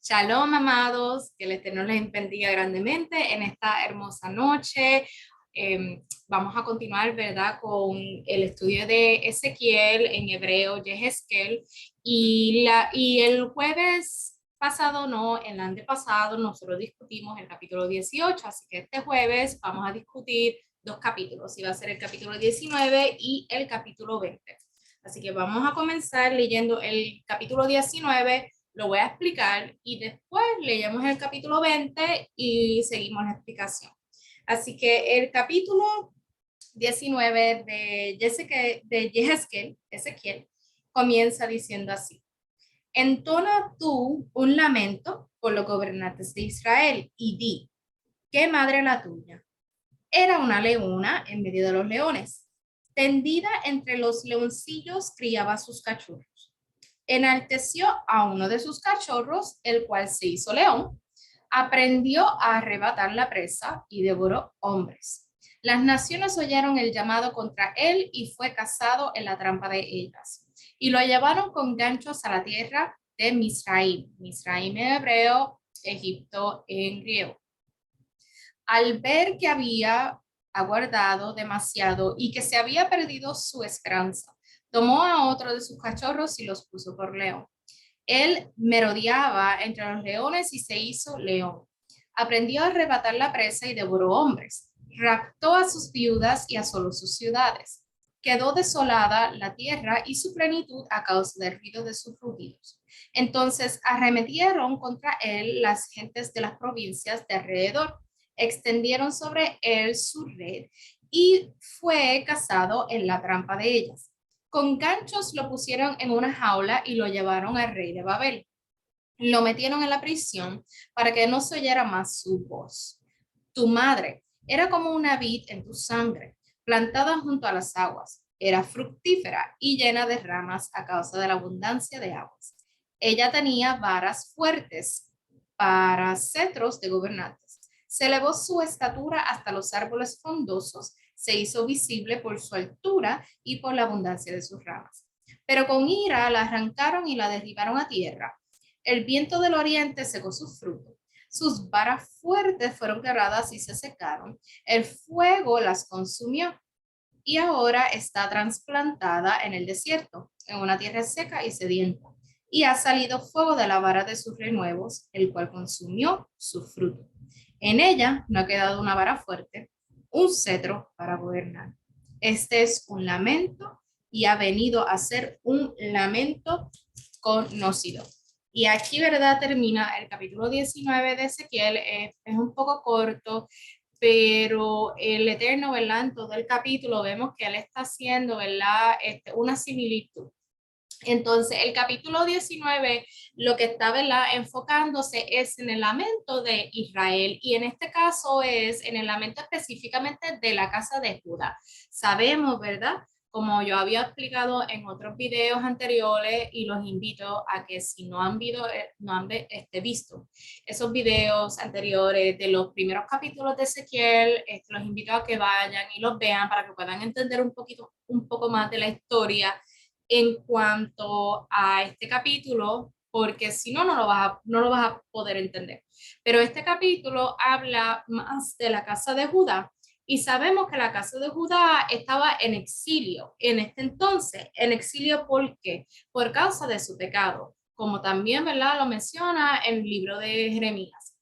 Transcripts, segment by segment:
Shalom, amados, que el Eterno les bendiga grandemente en esta hermosa noche. Vamos a continuar, ¿verdad?, con el estudio de Ezequiel, en hebreo, Yehezkel. Y el jueves pasado, no, el antepasado, nosotros discutimos el capítulo 18, así que este jueves vamos a discutir dos capítulos, y va a ser el capítulo 19 y el capítulo 20. Así que vamos a comenzar leyendo el capítulo 19. Lo voy a explicar y después leemos el capítulo 20 y seguimos la explicación. Así que el capítulo 19 de Yehezkel, Ezequiel, comienza diciendo así: Entona tú un lamento por los gobernantes de Israel y di, ¿qué madre la tuya? Era una leona en medio de los leones. Tendida entre los leoncillos criaba sus cachorros. Enalteció a uno de sus cachorros, el cual se hizo león, aprendió a arrebatar la presa y devoró hombres. Las naciones oyeron el llamado contra él y fue cazado en la trampa de ellas. Y lo llevaron con ganchos a la tierra de Misraim. Misraim en hebreo, Egipto en griego. Al ver que había aguardado demasiado y que se había perdido su esperanza, tomó a otro de sus cachorros y los puso por león. Él merodeaba entre los leones y se hizo león. Aprendió a arrebatar la presa y devoró hombres. Raptó a sus viudas y asoló sus ciudades. Quedó desolada la tierra y su plenitud a causa del ruido de sus rugidos. Entonces arremetieron contra él las gentes de las provincias de alrededor, extendieron sobre él su red y fue cazado en la trampa de ellas. Con ganchos lo pusieron en una jaula y lo llevaron al rey de Babel. Lo metieron en la prisión para que no se oyera más su voz. Tu madre era como una vid en tu sangre, plantada junto a las aguas. Era fructífera y llena de ramas a causa de la abundancia de aguas. Ella tenía varas fuertes para cetros de gobernantes. Se elevó su estatura hasta los árboles frondosos, se hizo visible por su altura y por la abundancia de sus ramas. Pero con ira la arrancaron y la derribaron a tierra. El viento del oriente secó su fruto. Sus varas fuertes fueron quebradas y se secaron. El fuego las consumió y ahora está trasplantada en el desierto, en una tierra seca y sedienta. Y ha salido fuego de la vara de sus renuevos, el cual consumió su fruto. En ella no ha quedado una vara fuerte, un cetro para gobernar. Este es un lamento y ha venido a ser un lamento conocido. Y aquí, ¿verdad?, termina el capítulo 19 de Ezequiel. Es un poco corto, pero el Eterno, ¿verdad?, en todo el capítulo vemos que Él está haciendo, ¿verdad?, una similitud. Entonces, el capítulo 19 lo que está, ¿verdad?, enfocándose es en el lamento de Israel, y en este caso es en el lamento específicamente de la casa de Judá. Sabemos, ¿verdad?, como yo había explicado en otros videos anteriores, y los invito a que si no han visto esos videos anteriores de los primeros capítulos de Ezequiel, los invito a que vayan y los vean para que puedan entender un poco más de la historia en cuanto a este capítulo, porque si no, no lo vas a poder entender. Pero este capítulo habla más de la casa de Judá, y sabemos que la casa de Judá estaba en exilio en este entonces. En exilio, ¿por qué? Por causa de su pecado, como también, ¿verdad?, lo menciona en el libro de Jeremías.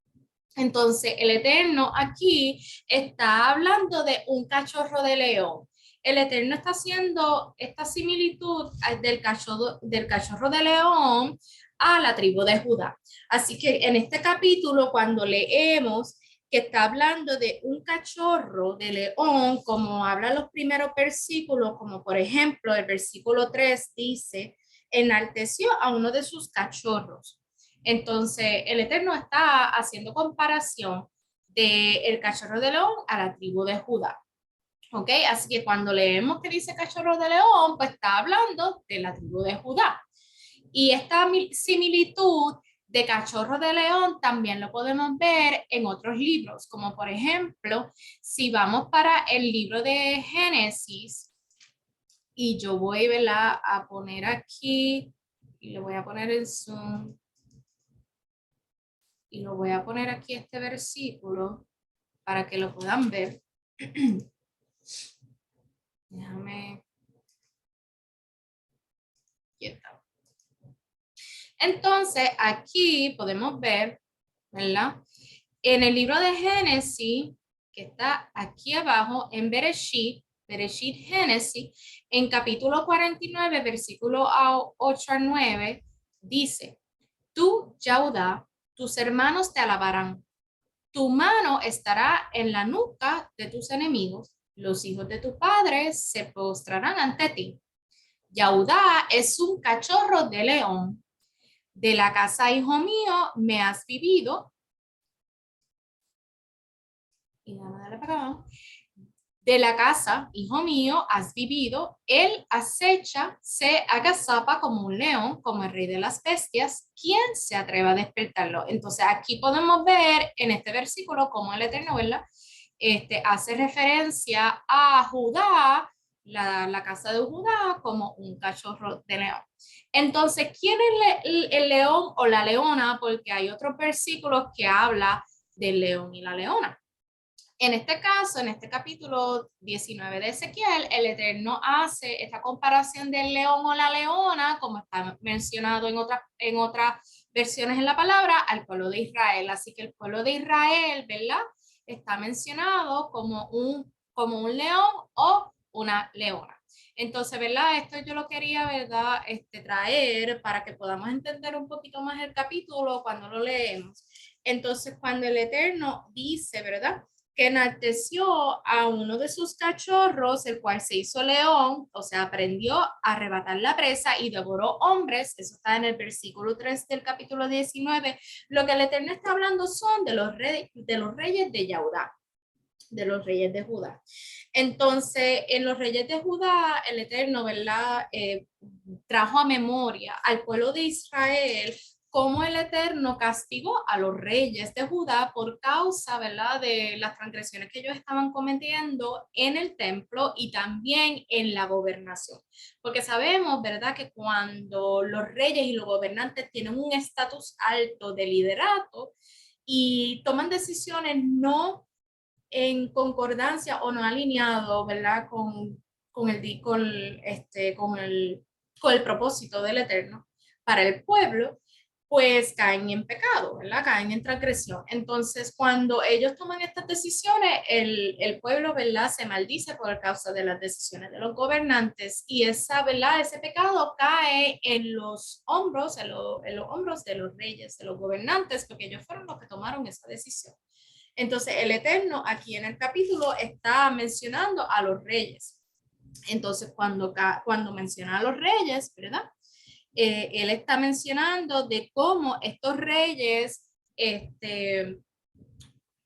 Entonces, el Eterno aquí está hablando de un cachorro de león. El Eterno está haciendo esta similitud del cachorro de león a la tribu de Judá. Así que en este capítulo, cuando leemos que está hablando de un cachorro de león, como hablan los primeros versículos, como por ejemplo el versículo 3 dice, enalteció a uno de sus cachorros. Entonces, el Eterno está haciendo comparación del cachorro de león a la tribu de Judá. ¿Ok? Así que cuando leemos que dice cachorro de león, pues está hablando de la tribu de Judá. Y esta similitud de cachorro de león también lo podemos ver en otros libros, como por ejemplo, si vamos para el libro de Génesis, y yo voy, ¿verdad?, a poner aquí, y le voy a poner el zoom. Y lo voy a poner aquí este versículo para que lo puedan ver. Déjame. Aquí está. Entonces, aquí podemos ver, ¿verdad? En el libro de Génesis, que está aquí abajo, en Bereshit, Génesis, en capítulo 49, versículo 8 a 9, dice, tú, Judá, tus hermanos te alabarán. Tu mano estará en la nuca de tus enemigos. Los hijos de tu padre se postrarán ante ti. Yahudá es un cachorro de león. De la casa, hijo mío, me has vivido. Y dale para acá. De la casa, hijo mío, has vivido. Él acecha, se agazapa como un león, como el rey de las bestias. ¿Quién se atreve a despertarlo? Entonces aquí podemos ver en este versículo cómo el Eterno, ¿verdad? Hace referencia a Judá, la casa de Judá, como un cachorro de león. Entonces, ¿quién es el león o la leona? Porque hay otros versículos que habla del león y la leona. En este caso, en este capítulo 19 de Ezequiel, el Eterno hace esta comparación del león o la leona, como está mencionado en otras versiones en la palabra, al pueblo de Israel. Así que el pueblo de Israel, ¿verdad? Está mencionado como un león o una leona. Entonces, ¿verdad? Esto yo lo quería, ¿verdad? Traer para que podamos entender un poquito más el capítulo cuando lo leemos. Entonces, cuando el Eterno dice, ¿verdad? Que enalteció a uno de sus cachorros, el cual se hizo león, o sea, aprendió a arrebatar la presa y devoró hombres. Eso está en el versículo 3 del capítulo 19. Lo que el Eterno está hablando son de los reyes de Yahudá, de los reyes de Judá. Entonces, en los reyes de Judá, el Eterno, ¿verdad? Trajo a memoria al pueblo de Israel cómo el Eterno castigó a los reyes de Judá por causa, ¿verdad?, de las transgresiones que ellos estaban cometiendo en el templo y también en la gobernación. Porque sabemos, ¿verdad?, que cuando los reyes y los gobernantes tienen un estatus alto de liderato y toman decisiones no en concordancia o no alineado, ¿verdad? Con el propósito del Eterno para el pueblo, pues caen en pecado, ¿verdad? Caen en transgresión. Entonces, cuando ellos toman estas decisiones, el pueblo, ¿verdad? Se maldice por causa de las decisiones de los gobernantes y esa, ¿verdad? Ese pecado cae en los hombros, en los hombros de los reyes, de los gobernantes, porque ellos fueron los que tomaron esa decisión. Entonces, el Eterno aquí en el capítulo está mencionando a los reyes. Entonces, cuando menciona a los reyes, ¿verdad? Él está mencionando de cómo estos reyes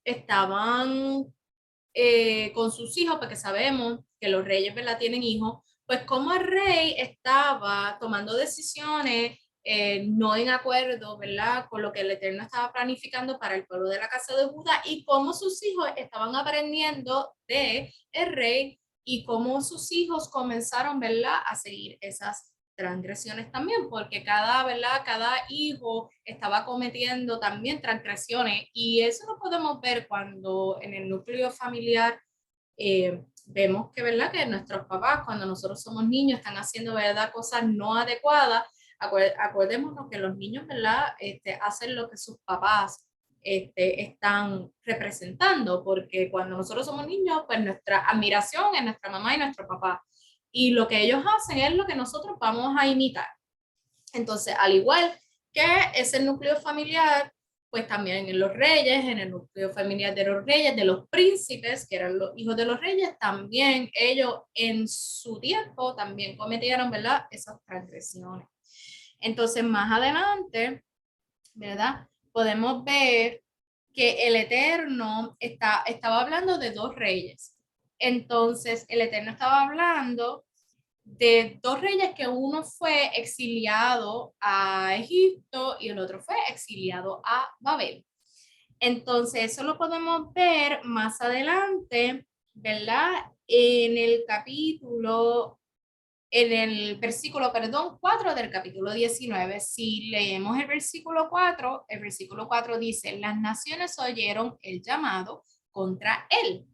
estaban con sus hijos, porque sabemos que los reyes, ¿verdad?, tienen hijos, pues como el rey estaba tomando decisiones no en acuerdo, ¿verdad?, con lo que el Eterno estaba planificando para el pueblo de la casa de Judá y cómo sus hijos estaban aprendiendo de el rey y cómo sus hijos comenzaron, ¿verdad?, a seguir esas transgresiones también, porque cada, ¿verdad? Cada hijo estaba cometiendo también transgresiones y eso lo podemos ver cuando en el núcleo familiar vemos que, ¿verdad? Que nuestros papás, cuando nosotros somos niños, están haciendo, ¿verdad?, cosas no adecuadas. Acordémonos que los niños, ¿verdad?, hacen lo que sus papás están representando, porque cuando nosotros somos niños, pues nuestra admiración es nuestra mamá y nuestro papá. Y lo que ellos hacen es lo que nosotros vamos a imitar. Entonces, al igual que ese núcleo familiar, pues también en los reyes, en el núcleo familiar de los reyes, de los príncipes, que eran los hijos de los reyes, también ellos en su tiempo también cometieron, ¿verdad?, esas transgresiones. Entonces, más adelante, ¿verdad?, podemos ver que el Eterno estaba hablando de dos reyes. Entonces, el Eterno estaba hablando de dos reyes que uno fue exiliado a Egipto y el otro fue exiliado a Babel. Entonces, eso lo podemos ver más adelante, ¿verdad? En el capítulo en el versículo, perdón, 4 del capítulo 19. Si leemos el versículo 4 dice, las naciones oyeron el llamado contra él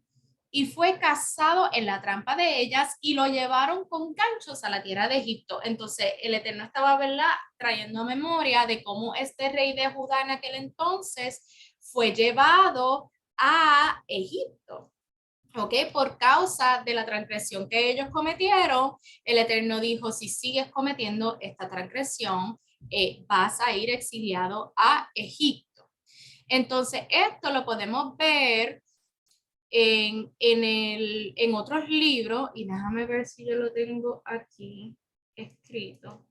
y fue cazado en la trampa de ellas y lo llevaron con ganchos a la tierra de Egipto. Entonces el Eterno estaba, ¿verdad?, trayendo memoria de cómo este rey de Judá en aquel entonces fue llevado a Egipto. ¿Ok? Por causa de la transgresión que ellos cometieron, el Eterno dijo, si sigues cometiendo esta transgresión, vas a ir exiliado a Egipto. Entonces, esto lo podemos ver en otros libros, y déjame ver si yo lo tengo aquí escrito.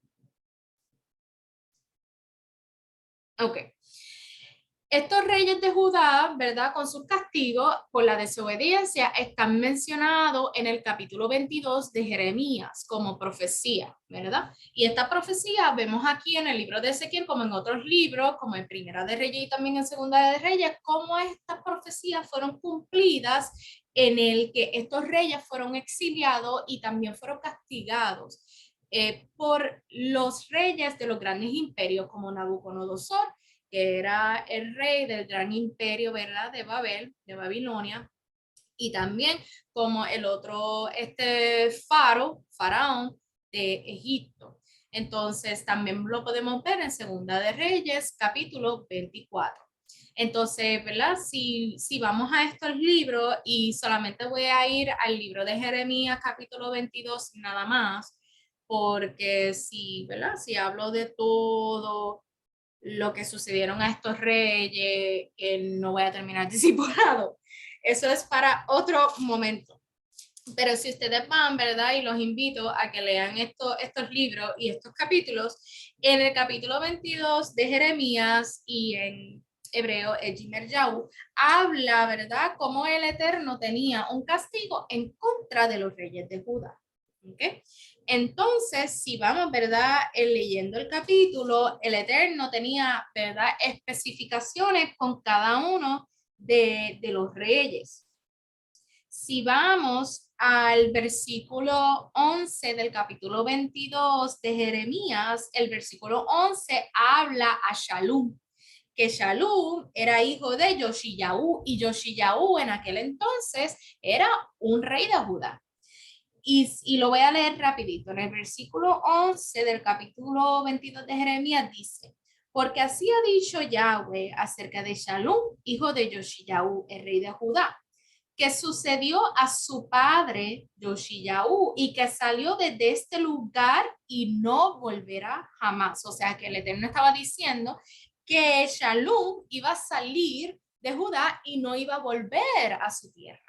Ok. Estos reyes de Judá, ¿verdad? Con sus castigos por la desobediencia, están mencionados en el capítulo 22 de Jeremías como profecía, ¿verdad? Y esta profecía vemos aquí en el libro de Ezequiel, como en otros libros, como en Primera de Reyes y también en Segunda de Reyes, cómo estas profecías fueron cumplidas en el que estos reyes fueron exiliados y también fueron castigados por los reyes de los grandes imperios como Nabucodonosor, que era el rey del gran imperio, ¿verdad?, de Babel, de Babilonia, y también como el otro, faraón de Egipto. Entonces, también lo podemos ver en Segunda de Reyes, capítulo 24. Entonces, ¿verdad? Si vamos a estos libros y solamente voy a ir al libro de Jeremías, capítulo 22, nada más, porque si, ¿verdad? Si hablo de todo lo que sucedieron a estos reyes, que no voy a terminar discipulado. Eso es para otro momento. Pero si ustedes van, ¿verdad? Y los invito a que lean estos libros y estos capítulos, en el capítulo 22 de Jeremías y en hebreo, Ejimer Yahú, habla, ¿verdad?, cómo el Eterno tenía un castigo en contra de los reyes de Judá. ¿Okay? Entonces, si vamos, ¿verdad?, leyendo el capítulo, el Eterno tenía, ¿verdad?, especificaciones con cada uno de los reyes. Si vamos al versículo 11 del capítulo 22 de Jeremías, el versículo 11 habla a Shalum, que Shalum era hijo de Yoshiyahu, y Yoshiyahu en aquel entonces era un rey de Judá. Y lo voy a leer rapidito. En el versículo 11 del capítulo 22 de Jeremías dice, porque así ha dicho Yahweh acerca de Shalom, hijo de Yoshiyahu, el rey de Judá, que sucedió a su padre Yoshiyahu y que salió desde este lugar y no volverá jamás. O sea que el Eterno estaba diciendo que Shalom iba a salir de Judá y no iba a volver a su tierra.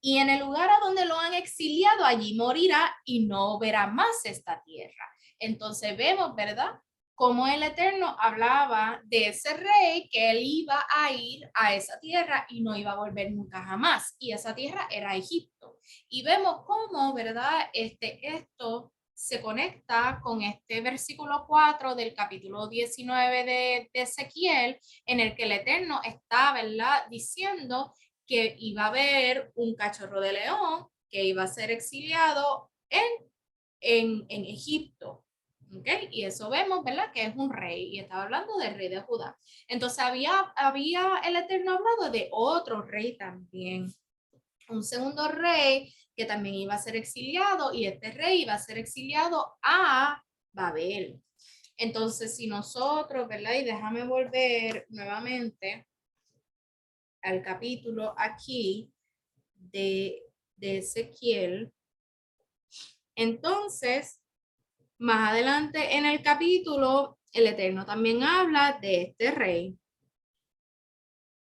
Y en el lugar a donde lo han exiliado, allí morirá y no verá más esta tierra. Entonces vemos, ¿verdad?, cómo el Eterno hablaba de ese rey, que él iba a ir a esa tierra y no iba a volver nunca jamás. Y esa tierra era Egipto. Y vemos cómo, ¿verdad?, esto se conecta con este versículo 4 del capítulo 19 de Ezequiel, en el que el Eterno está, ¿verdad?, diciendo que iba a haber un cachorro de león que iba a ser exiliado en Egipto. ¿Okay? Y eso vemos, ¿verdad?, que es un rey, y estaba hablando del rey de Judá. Entonces había el Eterno hablado de otro rey también, un segundo rey que también iba a ser exiliado, y este rey iba a ser exiliado a Babel. Entonces, si nosotros, ¿verdad? Y déjame volver nuevamente al capítulo aquí de Ezequiel. Entonces, más adelante en el capítulo, el Eterno también habla de este rey.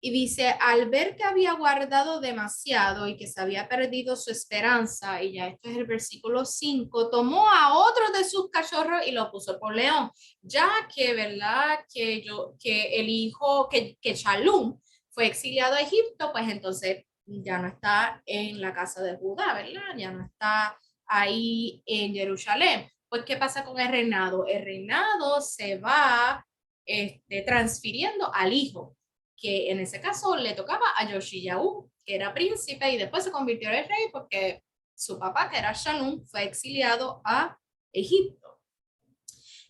Y dice, al ver que había guardado demasiado y que se había perdido su esperanza, y ya esto es el versículo 5, tomó a otro de sus cachorros y lo puso por león, ya que, ¿verdad?, que el hijo, que Shalum fue exiliado a Egipto, pues entonces ya no está en la casa de Judá, ¿verdad? Ya no está ahí en Jerusalén. Pues, ¿qué pasa con el reinado? El reinado se va transfiriendo al hijo, que en ese caso le tocaba a Yoshiyahu, que era príncipe y después se convirtió en el rey porque su papá, que era Shalum, fue exiliado a Egipto.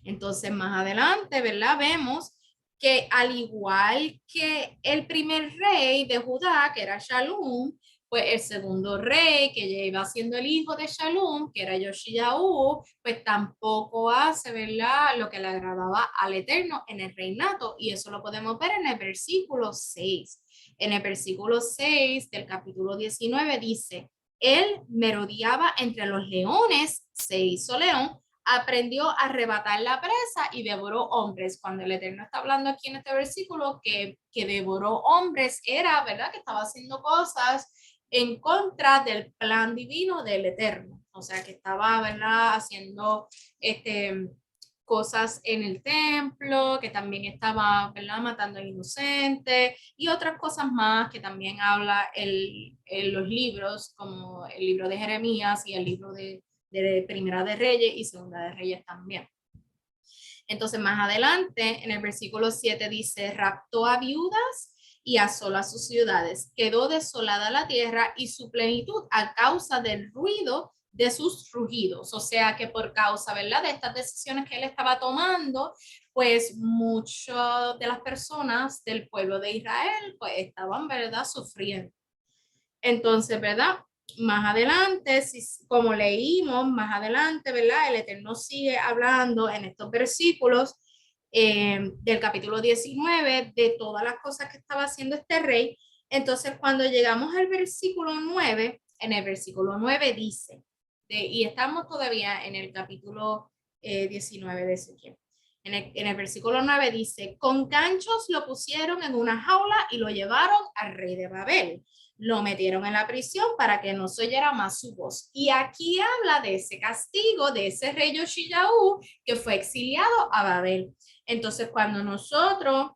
Entonces, más adelante, ¿verdad? Vemos que al igual que el primer rey de Judá, que era Shalum, pues el segundo rey, que ya iba siendo el hijo de Shalum, que era Yoshiyahu, pues tampoco hace, ¿verdad?, lo que le agradaba al Eterno en el reinato. Y eso lo podemos ver en el versículo 6. En el versículo 6 del capítulo 19 dice, él merodeaba entre los leones, se hizo león, aprendió a arrebatar la presa y devoró hombres. Cuando el Eterno está hablando aquí en este versículo que devoró hombres, era, ¿verdad?, que estaba haciendo cosas en contra del plan divino del Eterno. O sea, que estaba, ¿verdad?, haciendo cosas en el templo, que también estaba, ¿verdad?, matando a inocentes y otras cosas más que también habla los libros, como el libro de Jeremías y el libro de Primera de Reyes y Segunda de Reyes también. Entonces, más adelante, en el versículo 7 dice, raptó a viudas y asoló a sus ciudades. Quedó desolada la tierra y su plenitud a causa del ruido de sus rugidos. O sea que por causa, ¿verdad?, de estas decisiones que él estaba tomando, pues muchas de las personas del pueblo de Israel, pues estaban, ¿verdad?, sufriendo. Entonces, ¿verdad? Más adelante, como leímos más adelante, ¿verdad? El Eterno sigue hablando en estos versículos del capítulo 19 de todas las cosas que estaba haciendo este rey. Entonces, cuando llegamos al versículo 9, en el versículo 9 dice, y estamos todavía en el capítulo 19 de Ezequiel. En el versículo 9 dice, con ganchos lo pusieron en una jaula y lo llevaron al rey de Babel. Lo metieron en la prisión para que no se oyera más su voz. Y aquí habla de ese castigo de ese rey Yoshiyahu que fue exiliado a Babel. Entonces, cuando nosotros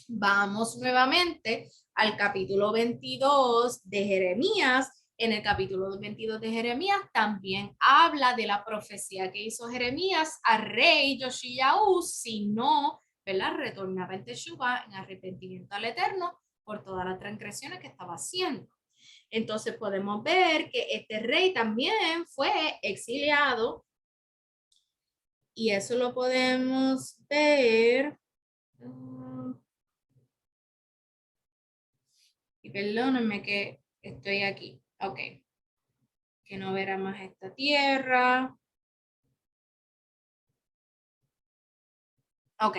vamos nuevamente al capítulo 22 de Jeremías, en el capítulo 22 de Jeremías también habla de la profecía que hizo Jeremías al rey Yoshiyahu, si no, ¿verdad?, retornaba en Teshuvá, en arrepentimiento al Eterno, por todas las transgresiones que estaba haciendo. Entonces podemos ver que este rey también fue exiliado y eso lo podemos ver. Y perdónenme que estoy aquí. Ok. Que no verá más esta tierra. Ok.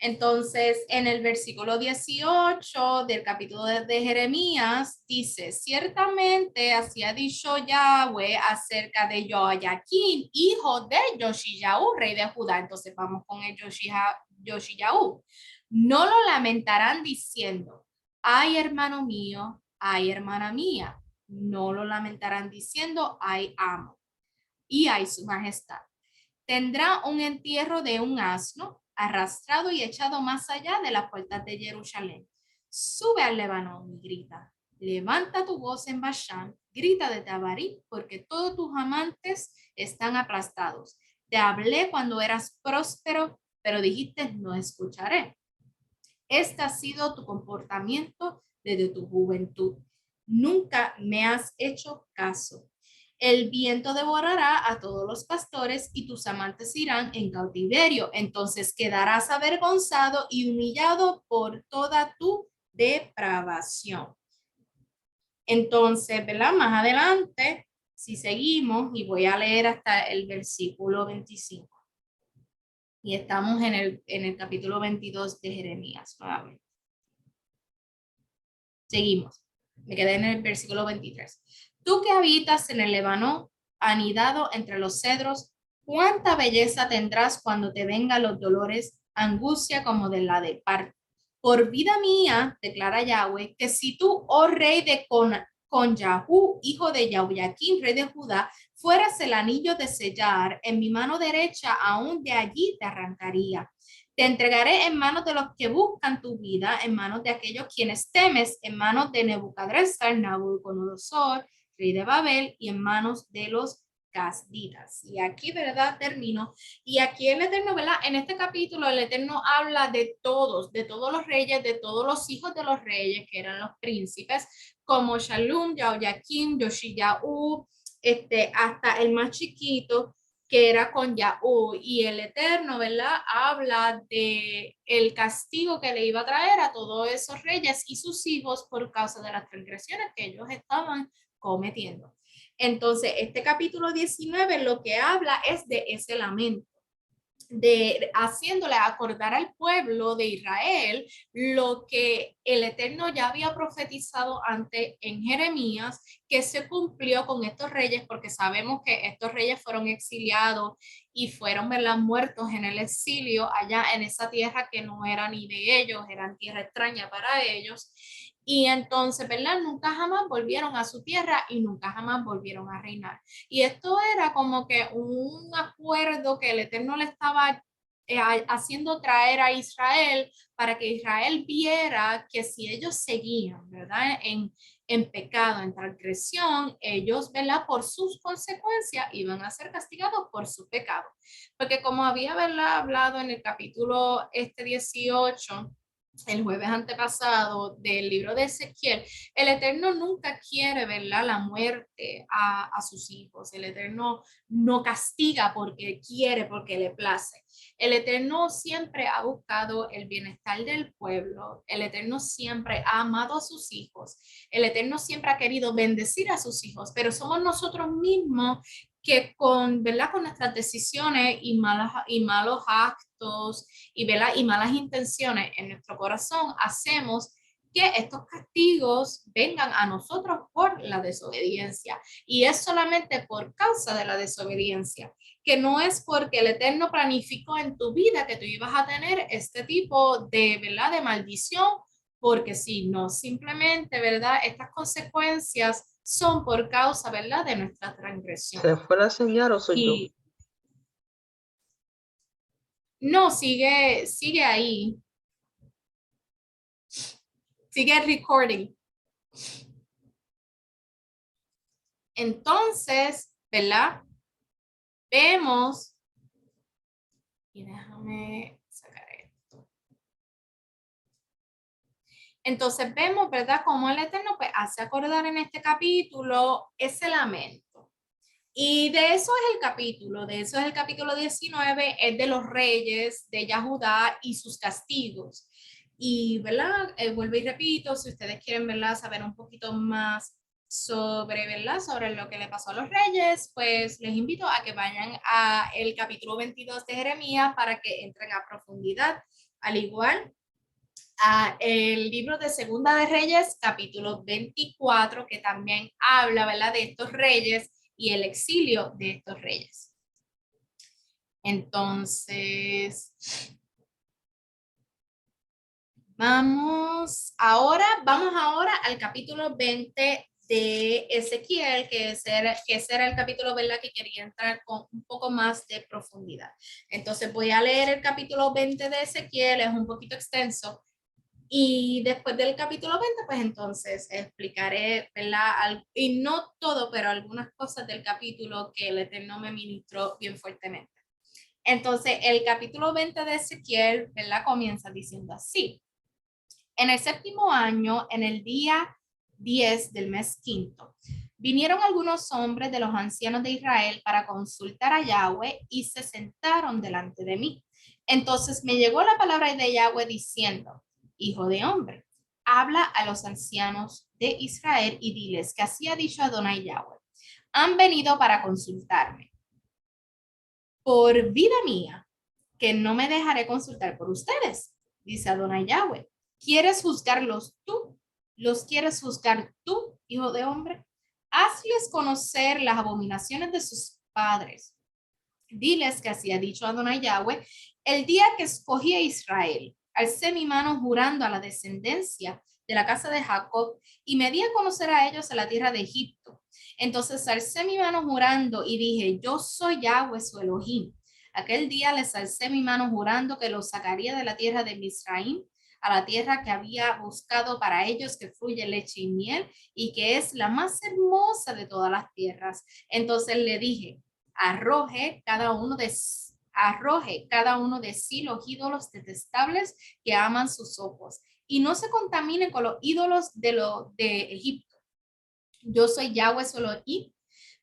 Entonces, en el versículo 18 del capítulo de Jeremías, dice, ciertamente así ha dicho Yahweh acerca de Joaquín, hijo de Yoshiyahu, rey de Judá. Entonces, vamos con el Yoshiyahu. No lo lamentarán diciendo, ay, hermano mío, ay, hermana mía. No lo lamentarán diciendo, ay, amo, y ay, su majestad. Tendrá un entierro de un asno, arrastrado y echado más allá de las puertas de Jerusalén. Sube al Lebanón y grita. Levanta tu voz en Bashán, grita de Tabarí, porque todos tus amantes están aplastados. Te hablé cuando eras próspero, pero dijiste no escucharé. Este ha sido tu comportamiento desde tu juventud. Nunca me has hecho caso. El viento devorará a todos los pastores y tus amantes irán en cautiverio. Entonces quedarás avergonzado y humillado por toda tu depravación. Entonces, ¿verdad? Más adelante, si seguimos, y voy a leer hasta el versículo 25. Y estamos en el capítulo 22 de Jeremías nuevamente. Seguimos. Me quedé en el versículo 23. Tú que habitas en el Líbano, anidado entre los cedros, cuánta belleza tendrás cuando te vengan los dolores, angustia como de la de parto. Por vida mía, declara Yahweh, que si tú, oh rey de Con-Yahú, hijo de Yahuyaquín, rey de Judá, fueras el anillo de sellar, en mi mano derecha aún de allí te arrancaría. Te entregaré en manos de los que buscan tu vida, en manos de aquellos quienes temes, en manos de Nebuchadnezzar, Nabucodonosor, rey de Babel, y en manos de los casditas. Y aquí, ¿verdad? Termino. Y aquí el Eterno, ¿verdad? En este capítulo el Eterno habla de todos los reyes, de todos los hijos de los reyes, que eran los príncipes, como Shalum, Yahoyakim, Yoshiyahu, hasta el más chiquito, que era con Yahú, y el Eterno, ¿verdad? Habla de el castigo que le iba a traer a todos esos reyes y sus hijos por causa de las transgresiones que ellos estaban cometiendo. Entonces, este capítulo 19 lo que habla es de ese lamento, de haciéndole acordar al pueblo de Israel lo que el Eterno ya había profetizado antes en Jeremías, que se cumplió con estos reyes, porque sabemos que estos reyes fueron exiliados y fueron, ¿verdad?, muertos en el exilio allá en esa tierra que no era ni de ellos, eran tierra extraña para ellos. Y entonces, ¿verdad? Nunca jamás volvieron a su tierra y nunca jamás volvieron a reinar. Y esto era como que un acuerdo que el Eterno le estaba haciendo traer a Israel para que Israel viera que si ellos seguían, ¿verdad? En pecado, en transgresión, ellos, ¿verdad? Por sus consecuencias iban a ser castigados por su pecado. Porque como había, ¿verdad?, hablado en el capítulo 18, el jueves antepasado del libro de Ezequiel, el Eterno nunca quiere, ¿verdad?, la muerte a sus hijos. El Eterno no castiga porque quiere, porque le place. El Eterno siempre ha buscado el bienestar del pueblo. El Eterno siempre ha amado a sus hijos. El Eterno siempre ha querido bendecir a sus hijos, pero somos nosotros mismos que con, ¿verdad?, con nuestras decisiones y malos actos y, ¿verdad?, y malas intenciones en nuestro corazón hacemos que estos castigos vengan a nosotros por la desobediencia. Y es solamente por causa de la desobediencia, que no es porque el Eterno planificó en tu vida que tú ibas a tener este tipo de, ¿verdad?, de maldición, porque si no, simplemente, ¿verdad?, estas consecuencias son por causa, ¿verdad?, de nuestra transgresión. ¿Se fue la señal o soy yo? Y no, sigue ahí. Sigue recording. Entonces, ¿verdad? Vemos, y déjame sacar esto. Entonces vemos, ¿verdad?, cómo el Eterno pues hace acordar en este capítulo ese lamento. Y de eso es el capítulo, de eso es el capítulo 19, es de los reyes de Yahudá y sus castigos. Y, ¿verdad? Vuelvo y repito, si ustedes quieren, ¿verdad?, saber un poquito más sobre, ¿verdad?, sobre lo que le pasó a los reyes, pues les invito a que vayan a el capítulo 22 de Jeremías para que entren a profundidad, al igual a el libro de Segunda de Reyes, capítulo 24, que también habla, ¿verdad?, de estos reyes y el exilio de estos reyes. Entonces, vamos ahora al capítulo 20 de Ezequiel, que ese era el capítulo, ¿verdad?, que quería entrar con un poco más de profundidad. Entonces voy a leer el capítulo 20 de Ezequiel, es un poquito extenso, y después del capítulo 20, pues entonces explicaré, ¿verdad?, y no todo, pero algunas cosas del capítulo que el Eterno me ministró bien fuertemente. Entonces, el capítulo 20 de Ezequiel, ¿verdad?, comienza diciendo así: en el séptimo año, en el día 10 del mes quinto, vinieron algunos hombres de los ancianos de Israel para consultar a Yahweh y se sentaron delante de mí. Entonces me llegó la palabra de Yahweh diciendo: hijo de hombre, habla a los ancianos de Israel y diles que así ha dicho Adonai Yahweh: han venido para consultarme. Por vida mía, que no me dejaré consultar por ustedes, dice Adonai Yahweh. ¿Quieres juzgarlos tú? ¿Los quieres juzgar tú, hijo de hombre? Hazles conocer las abominaciones de sus padres. Diles que así ha dicho Adonai Yahweh: el día que escogí a Israel, alcé mi mano jurando a la descendencia de la casa de Jacob y me di a conocer a ellos en la tierra de Egipto. Entonces alcé mi mano jurando y dije: yo soy Yahweh su Elohim. Aquel día les alcé mi mano jurando que los sacaría de la tierra de Misraim a la tierra que había buscado para ellos, que fluye leche y miel y que es la más hermosa de todas las tierras. Entonces le dije: arroje cada uno de sí los ídolos detestables que aman sus ojos y no se contamine con los ídolos de Egipto. Yo soy Yahweh solo aquí,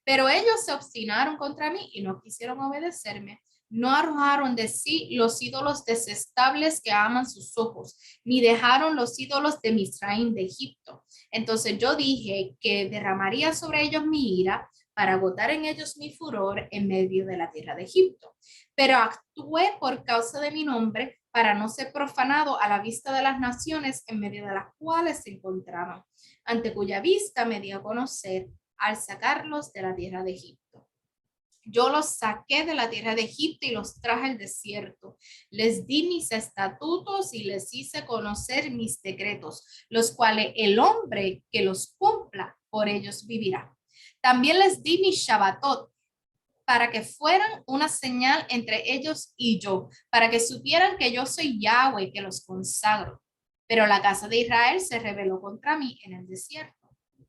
Pero ellos se obstinaron contra mí y no quisieron obedecerme. No arrojaron de sí los ídolos detestables que aman sus ojos, ni dejaron los ídolos de Misraim de Egipto. Entonces yo dije que derramaría sobre ellos mi ira para agotar en ellos mi furor en medio de la tierra de Egipto. Pero actué por causa de mi nombre para no ser profanado a la vista de las naciones en medio de las cuales se encontraban, ante cuya vista me dio a conocer al sacarlos de la tierra de Egipto. Yo los saqué de la tierra de Egipto y los traje al desierto. Les di mis estatutos y les hice conocer mis decretos, los cuales el hombre que los cumpla por ellos vivirá. También les di mi Shabbatot para que fueran una señal entre ellos y yo, para que supieran que yo soy Yahweh, que los consagro. Pero la casa de Israel se rebeló contra mí en el desierto.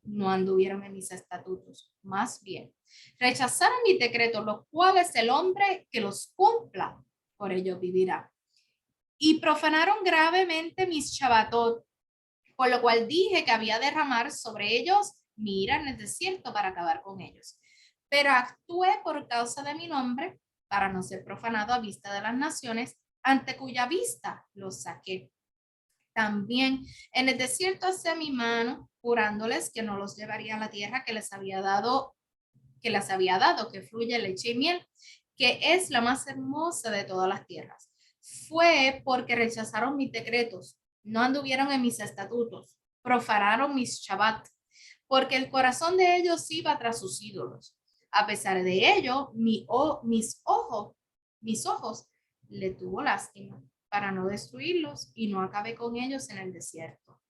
No anduvieron en mis estatutos, más bien rechazaron mis decretos, los cuales el hombre que los cumpla, por ello vivirá. Y profanaron gravemente mis Shabbatot, por lo cual dije que había de derramar sobre ellos mi ira en el desierto para acabar con ellos. Pero actué por causa de mi nombre, para no ser profanado a vista de las naciones, ante cuya vista los saqué. También en el desierto hacé mi mano, jurándoles que no los llevaría a la tierra que les había dado, que fluye leche y miel, que es la más hermosa de todas las tierras. Fue porque rechazaron mis decretos, no anduvieron en mis estatutos, profanaron mis Shabbat, porque el corazón de ellos iba tras sus ídolos. A pesar de ello, mis ojos le tuvo lástima para no destruirlos y no acabé con ellos en el desierto.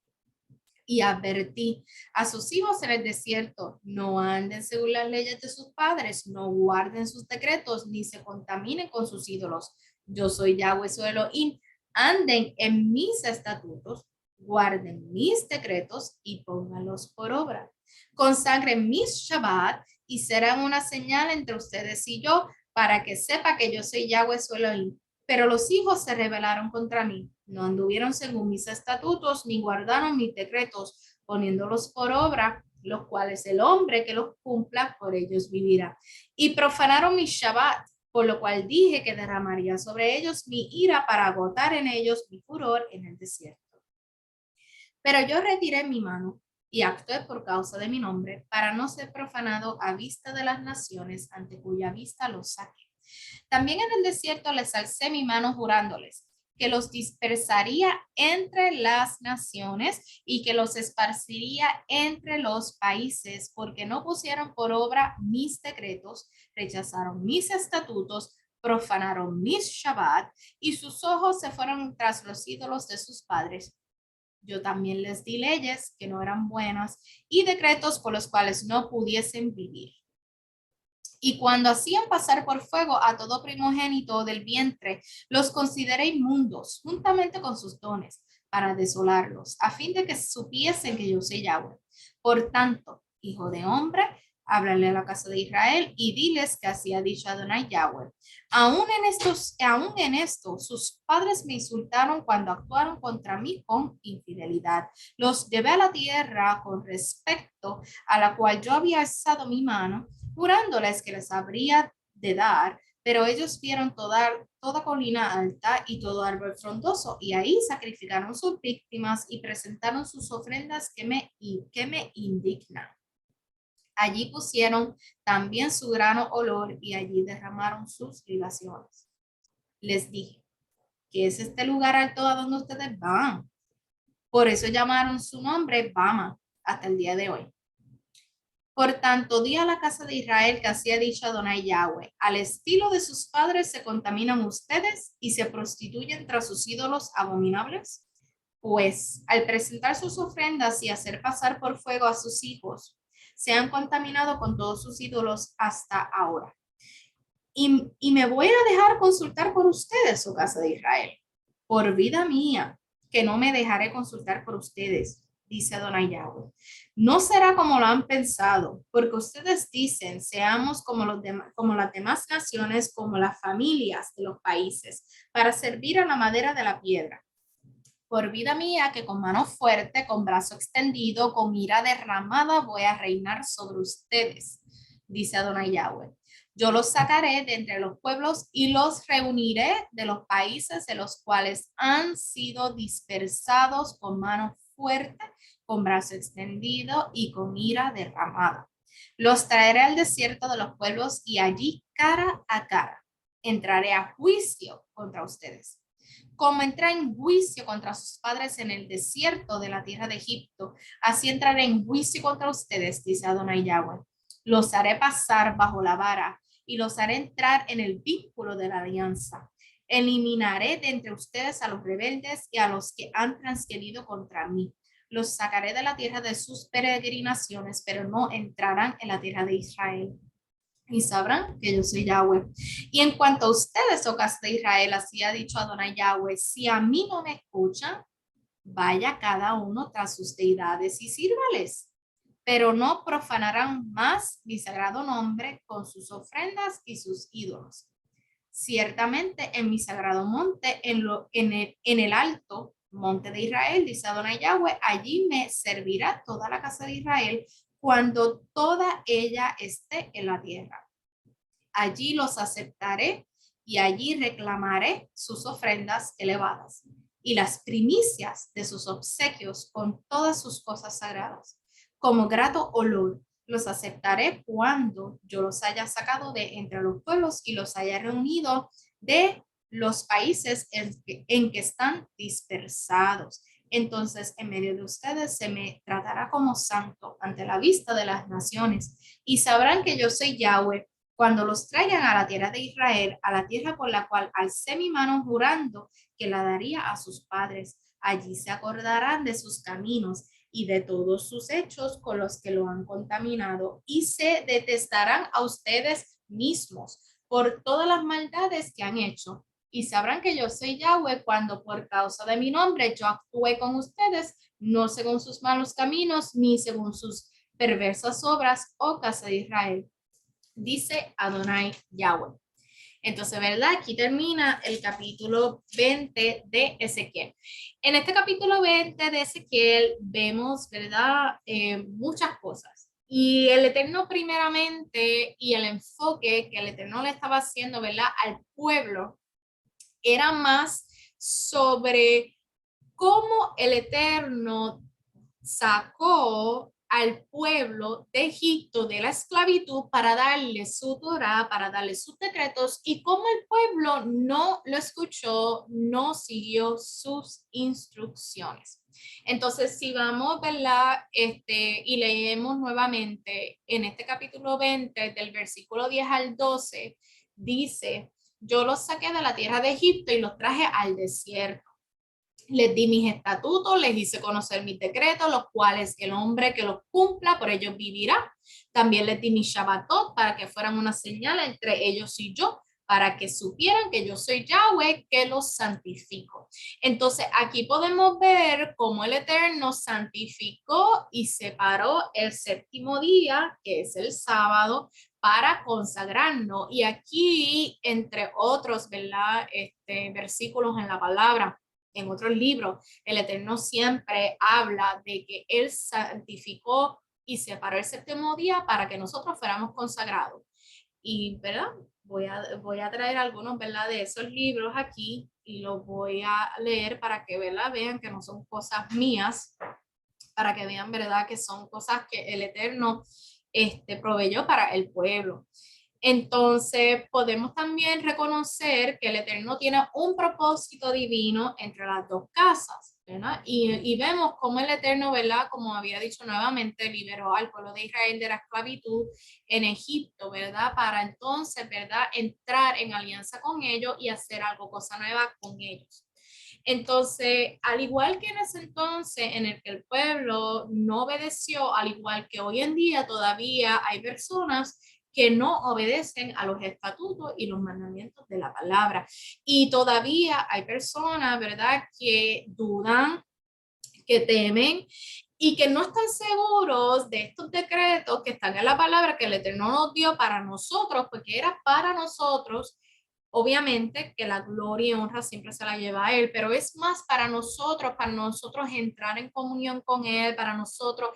Y advertí a sus hijos en el desierto, no anden según las leyes de sus padres, no guarden sus decretos, ni se contaminen con sus ídolos. Yo soy Yahweh su Elohim, anden en mis estatutos, guarden mis decretos y pónganlos por obra. Consagren mis Shabbat y serán una señal entre ustedes y yo, para que sepa que yo soy Yahweh su Elohim. Pero los hijos se rebelaron contra mí, no anduvieron según mis estatutos, ni guardaron mis decretos, poniéndolos por obra, los cuales el hombre que los cumpla, por ellos vivirá. Y profanaron mi Shabbat, por lo cual dije que derramaría sobre ellos mi ira para agotar en ellos mi furor en el desierto. Pero yo retiré mi mano y actué por causa de mi nombre, para no ser profanado a vista de las naciones ante cuya vista los saqué. También en el desierto les alcé mi mano jurándoles que los dispersaría entre las naciones y que los esparciría entre los países, porque no pusieron por obra mis decretos, rechazaron mis estatutos, profanaron mis Shabbat y sus ojos se fueron tras los ídolos de sus padres. Yo también les di leyes que no eran buenas y decretos por los cuales no pudiesen vivir. Y cuando hacían pasar por fuego a todo primogénito del vientre, los consideré inmundos, juntamente con sus dones, para desolarlos, a fin de que supiesen que yo soy Yahweh. Por tanto, hijo de hombre, háblale a la casa de Israel y diles que así ha dicho Adonai Yahweh. Aún en esto, sus padres me insultaron cuando actuaron contra mí con infidelidad. Los llevé a la tierra con respecto a la cual yo había alzado mi mano, jurándoles que les habría de dar, pero ellos vieron toda colina alta y todo árbol frondoso, y ahí sacrificaron sus víctimas y presentaron sus ofrendas que me indignan. Allí pusieron también su grano olor y allí derramaron sus libaciones. Les dije, ¿qué es este lugar alto a donde ustedes van? Por eso llamaron su nombre Bama hasta el día de hoy. Por tanto, di a la casa de Israel que así ha dicho Adonai Yahweh, al estilo de sus padres se contaminan ustedes y se prostituyen tras sus ídolos abominables. Pues al presentar sus ofrendas y hacer pasar por fuego a sus hijos, se han contaminado con todos sus ídolos hasta ahora. Y me voy a dejar consultar por ustedes, su casa de Israel, por vida mía, que no me dejaré consultar por ustedes, dice Adonai Yahweh. No será como lo han pensado, porque ustedes dicen, seamos como las demás naciones, como las familias de los países, para servir a la madera de la piedra. Por vida mía, que con mano fuerte, con brazo extendido, con ira derramada, voy a reinar sobre ustedes. dice Adonai Yahweh. Yo los sacaré de entre los pueblos y los reuniré de los países de los cuales han sido dispersados con mano fuerte, con brazo extendido y con ira derramada. Los traeré al desierto de los pueblos y allí cara a cara entraré a juicio contra ustedes. Como entré en juicio contra sus padres en el desierto de la tierra de Egipto, así entraré en juicio contra ustedes, dice Adonai Yahweh. Los haré pasar bajo la vara y los haré entrar en el vínculo de la alianza. Eliminaré de entre ustedes a los rebeldes y a los que han transgredido contra mí. Los sacaré de la tierra de sus peregrinaciones, pero no entrarán en la tierra de Israel. Y sabrán que yo soy Yahweh. Y en cuanto a ustedes, oh casa de Israel, así ha dicho Adonai Yahweh, si a mí no me escuchan, vaya cada uno tras sus deidades y sírvales, pero no profanarán más mi sagrado nombre con sus ofrendas y sus ídolos. Ciertamente en mi sagrado monte, en el alto monte de Israel, dice Adonai Yahweh, allí me servirá toda la casa de Israel cuando toda ella esté en la tierra. Allí los aceptaré y allí reclamaré sus ofrendas elevadas y las primicias de sus obsequios con todas sus cosas sagradas. Como grato olor, los aceptaré cuando yo los haya sacado de entre los pueblos y los haya reunido de los países en que están dispersados. Entonces, en medio de ustedes se me tratará como santo ante la vista de las naciones y sabrán que yo soy Yahweh cuando los traigan a la tierra de Israel, a la tierra por la cual alcé mi mano jurando que la daría a sus padres. Allí se acordarán de sus caminos y de todos sus hechos con los que lo han contaminado y se detestarán a ustedes mismos por todas las maldades que han hecho. Y sabrán que yo soy Yahweh cuando por causa de mi nombre yo actúe con ustedes, no según sus malos caminos ni según sus perversas obras, oh casa de Israel, dice Adonai Yahweh. Entonces, ¿verdad? Aquí termina el capítulo 20 de Ezequiel. En este capítulo 20 de Ezequiel vemos, ¿verdad? Muchas cosas. Y el Eterno primeramente y el enfoque que el Eterno le estaba haciendo, ¿verdad? Al pueblo era más sobre cómo el Eterno sacó al pueblo de Egipto de la esclavitud para darle su Torá, para darle sus decretos y cómo el pueblo no lo escuchó, no siguió sus instrucciones. Entonces, si vamos, ¿verdad? Y leemos nuevamente en este capítulo 20, del versículo 10 al 12, dice, yo los saqué de la tierra de Egipto y los traje al desierto. Les di mis estatutos, les hice conocer mis decretos, los cuales el hombre que los cumpla, por ellos vivirá. También les di mis Shabbatot para que fueran una señal entre ellos y yo, para que supieran que yo soy Yahweh, que los santifico. Entonces, aquí podemos ver cómo el Eterno santificó y separó el séptimo día, que es el sábado, para consagrarnos. Y aquí, entre otros, ¿verdad? Versículos en la palabra, en otros libros, el Eterno siempre habla de que Él santificó y separó el séptimo día para que nosotros fuéramos consagrados. Y, ¿verdad? Voy a traer algunos, ¿verdad? De esos libros aquí y los voy a leer para que, ¿verdad? Vean que no son cosas mías, para que vean, ¿verdad? Que son cosas que el Eterno proveyó para el pueblo. Entonces, podemos también reconocer que el Eterno tiene un propósito divino entre las dos casas, ¿verdad? Y vemos cómo el Eterno, ¿verdad? Como había dicho nuevamente, liberó al pueblo de Israel de la esclavitud en Egipto, ¿verdad? Para entonces, ¿verdad? Entrar en alianza con ellos y hacer algo, cosa nueva con ellos. Entonces, al igual que en ese entonces en el que el pueblo no obedeció, al igual que hoy en día todavía hay personas que no obedecen a los estatutos y los mandamientos de la palabra. Y todavía hay personas, ¿verdad?, que dudan, que temen y que no están seguros de estos decretos que están en la palabra que el Eterno nos dio para nosotros, porque era para nosotros, Obviamente que la gloria y honra siempre se la lleva a Él, pero es más para nosotros entrar en comunión con Él, para nosotros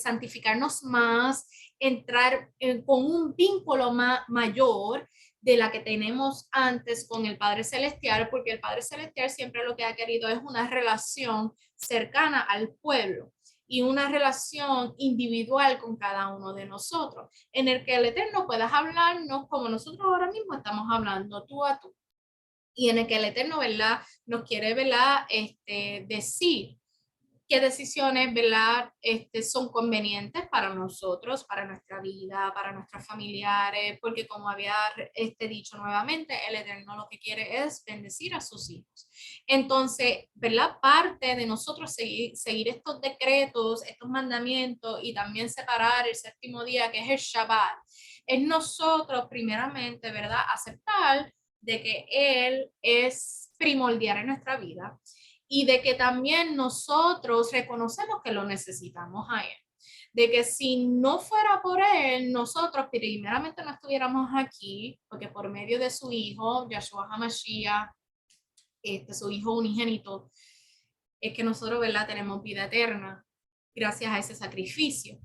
santificarnos más, entrar con un vínculo mayor de la que tenemos antes con el Padre Celestial, porque el Padre Celestial siempre lo que ha querido es una relación cercana al pueblo y una relación individual con cada uno de nosotros, en el que el Eterno pueda hablarnos como nosotros ahora mismo estamos hablando, tú a tú, y en el que el Eterno, ¿verdad?, nos quiere, ¿verdad?, decir qué decisiones, ¿verdad?, son convenientes para nosotros, para nuestra vida, para nuestros familiares, porque como había dicho nuevamente, el Eterno lo que quiere es bendecir a sus hijos. Entonces, ¿verdad?, parte de nosotros seguir estos decretos, estos mandamientos y también separar el séptimo día, que es el Shabbat, es nosotros primeramente, ¿verdad?, aceptar de que Él es primordial en nuestra vida y de que también nosotros reconocemos que lo necesitamos a Él. De que si no fuera por Él, nosotros primeramente no estuviéramos aquí, porque por medio de su Hijo, Yahshua HaMashiach, su Hijo unigénito, es que nosotros, ¿verdad?, tenemos vida eterna gracias a ese sacrificio,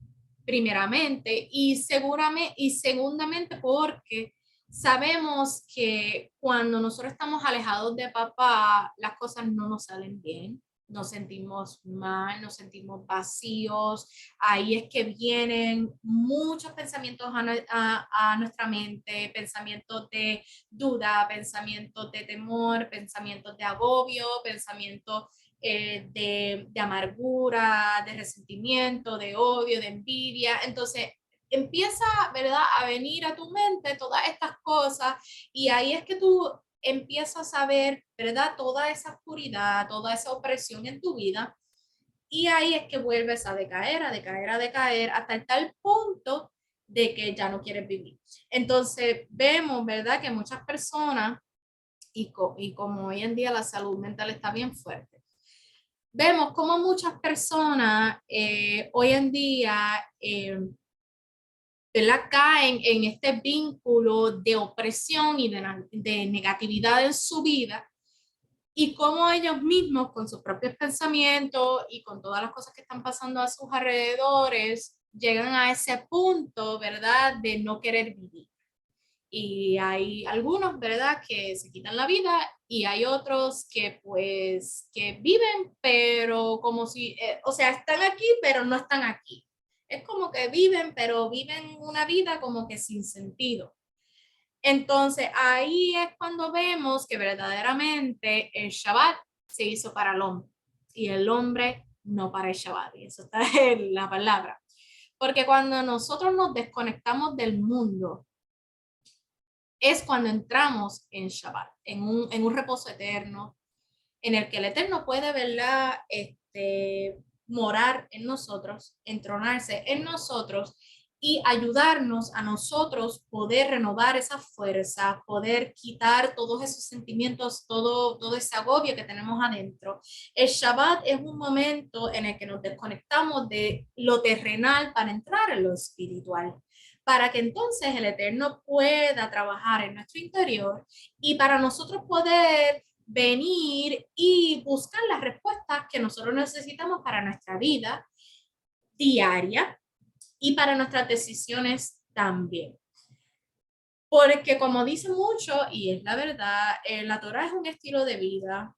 primeramente, y seguramente, y segundamente porque sabemos que cuando nosotros estamos alejados de papá, las cosas no nos salen bien, nos sentimos mal, nos sentimos vacíos, ahí es que vienen muchos pensamientos a nuestra mente, pensamientos de duda, pensamientos de temor, pensamientos de agobio, pensamientos de amargura, de resentimiento, de odio, de envidia. Entonces, empieza, ¿verdad?, a venir a tu mente todas estas cosas y ahí es que tú empiezas a ver, ¿verdad?, toda esa oscuridad, toda esa opresión en tu vida y ahí es que vuelves a decaer, a decaer, a decaer hasta el tal punto de que ya no quieres vivir. Entonces, vemos, ¿verdad?, que muchas personas, y como hoy en día la salud mental está bien fuerte, vemos como muchas personas hoy en día caen en este vínculo de opresión y de negatividad en su vida y cómo ellos mismos con sus propios pensamientos y con todas las cosas que están pasando a sus alrededores llegan a ese punto, ¿verdad?, de no querer vivir. Y hay algunos, ¿verdad?, que se quitan la vida y hay otros que pues que viven, pero como si, o sea, están aquí, pero no están aquí. Es como que viven, pero viven una vida como que sin sentido. Entonces ahí es cuando vemos que verdaderamente el Shabbat se hizo para el hombre y el hombre no para el Shabbat. Y eso está en la palabra. Porque cuando nosotros nos desconectamos del mundo, es cuando entramos en Shabbat, en un reposo eterno, en el que el Eterno puede, ¿verdad?, morar en nosotros, entronarse en nosotros y ayudarnos a nosotros poder renovar esa fuerza, poder quitar todos esos sentimientos, todo ese agobio que tenemos adentro. El Shabbat es un momento en el que nos desconectamos de lo terrenal para entrar en lo espiritual, para que entonces el Eterno pueda trabajar en nuestro interior y para nosotros poder venir y buscar las respuestas que nosotros necesitamos para nuestra vida diaria y para nuestras decisiones también. Porque como dice mucho, y es la verdad, la Torah es un estilo de vida,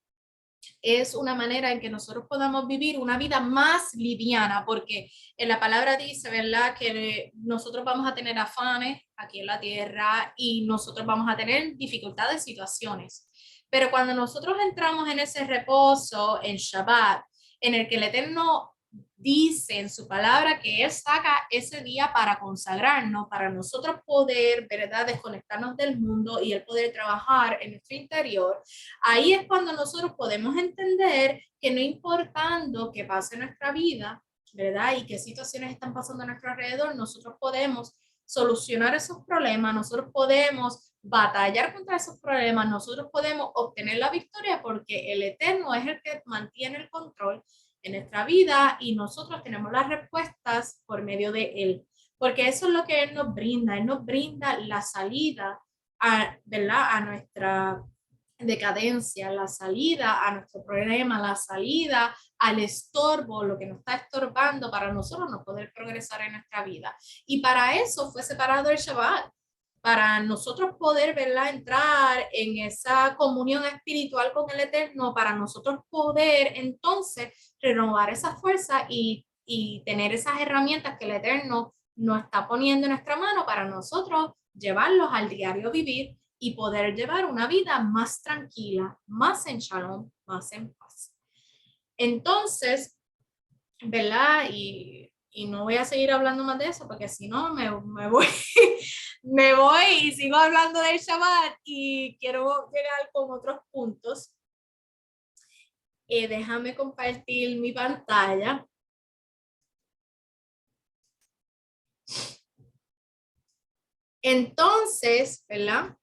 es una manera en que nosotros podamos vivir una vida más liviana, porque en la palabra dice, ¿verdad?, que nosotros vamos a tener afanes aquí en la tierra y nosotros vamos a tener dificultades, situaciones. Pero cuando nosotros entramos en ese reposo, en Shabbat, en el que el Eterno dice en su palabra que Él saca ese día para consagrarnos, para nosotros poder, ¿verdad?, desconectarnos del mundo y Él poder trabajar en nuestro interior, ahí es cuando nosotros podemos entender que no importando qué pase en nuestra vida, ¿verdad?, y qué situaciones están pasando a nuestro alrededor, nosotros podemos solucionar esos problemas, nosotros podemos batallar contra esos problemas, nosotros podemos obtener la victoria porque el Eterno es el que mantiene el control en nuestra vida y nosotros tenemos las respuestas por medio de Él, porque eso es lo que Él nos brinda la salida ¿verdad? A nuestra decadencia, la salida a nuestro problema, la salida al estorbo, lo que nos está estorbando para nosotros no poder progresar en nuestra vida. Y para eso fue separado el Shabbat, para nosotros poder, ¿verdad?, entrar en esa comunión espiritual con el Eterno, para nosotros poder entonces renovar esa fuerza y tener esas herramientas que el Eterno nos está poniendo en nuestra mano para nosotros llevarlos al diario vivir y poder llevar una vida más tranquila, más en shalom, más en paz. Entonces, ¿verdad? Y no voy a seguir hablando más de eso porque si no me voy, me voy y sigo hablando del Shabbat y quiero llegar con otros puntos. Déjame compartir mi pantalla. Entonces, ¿verdad?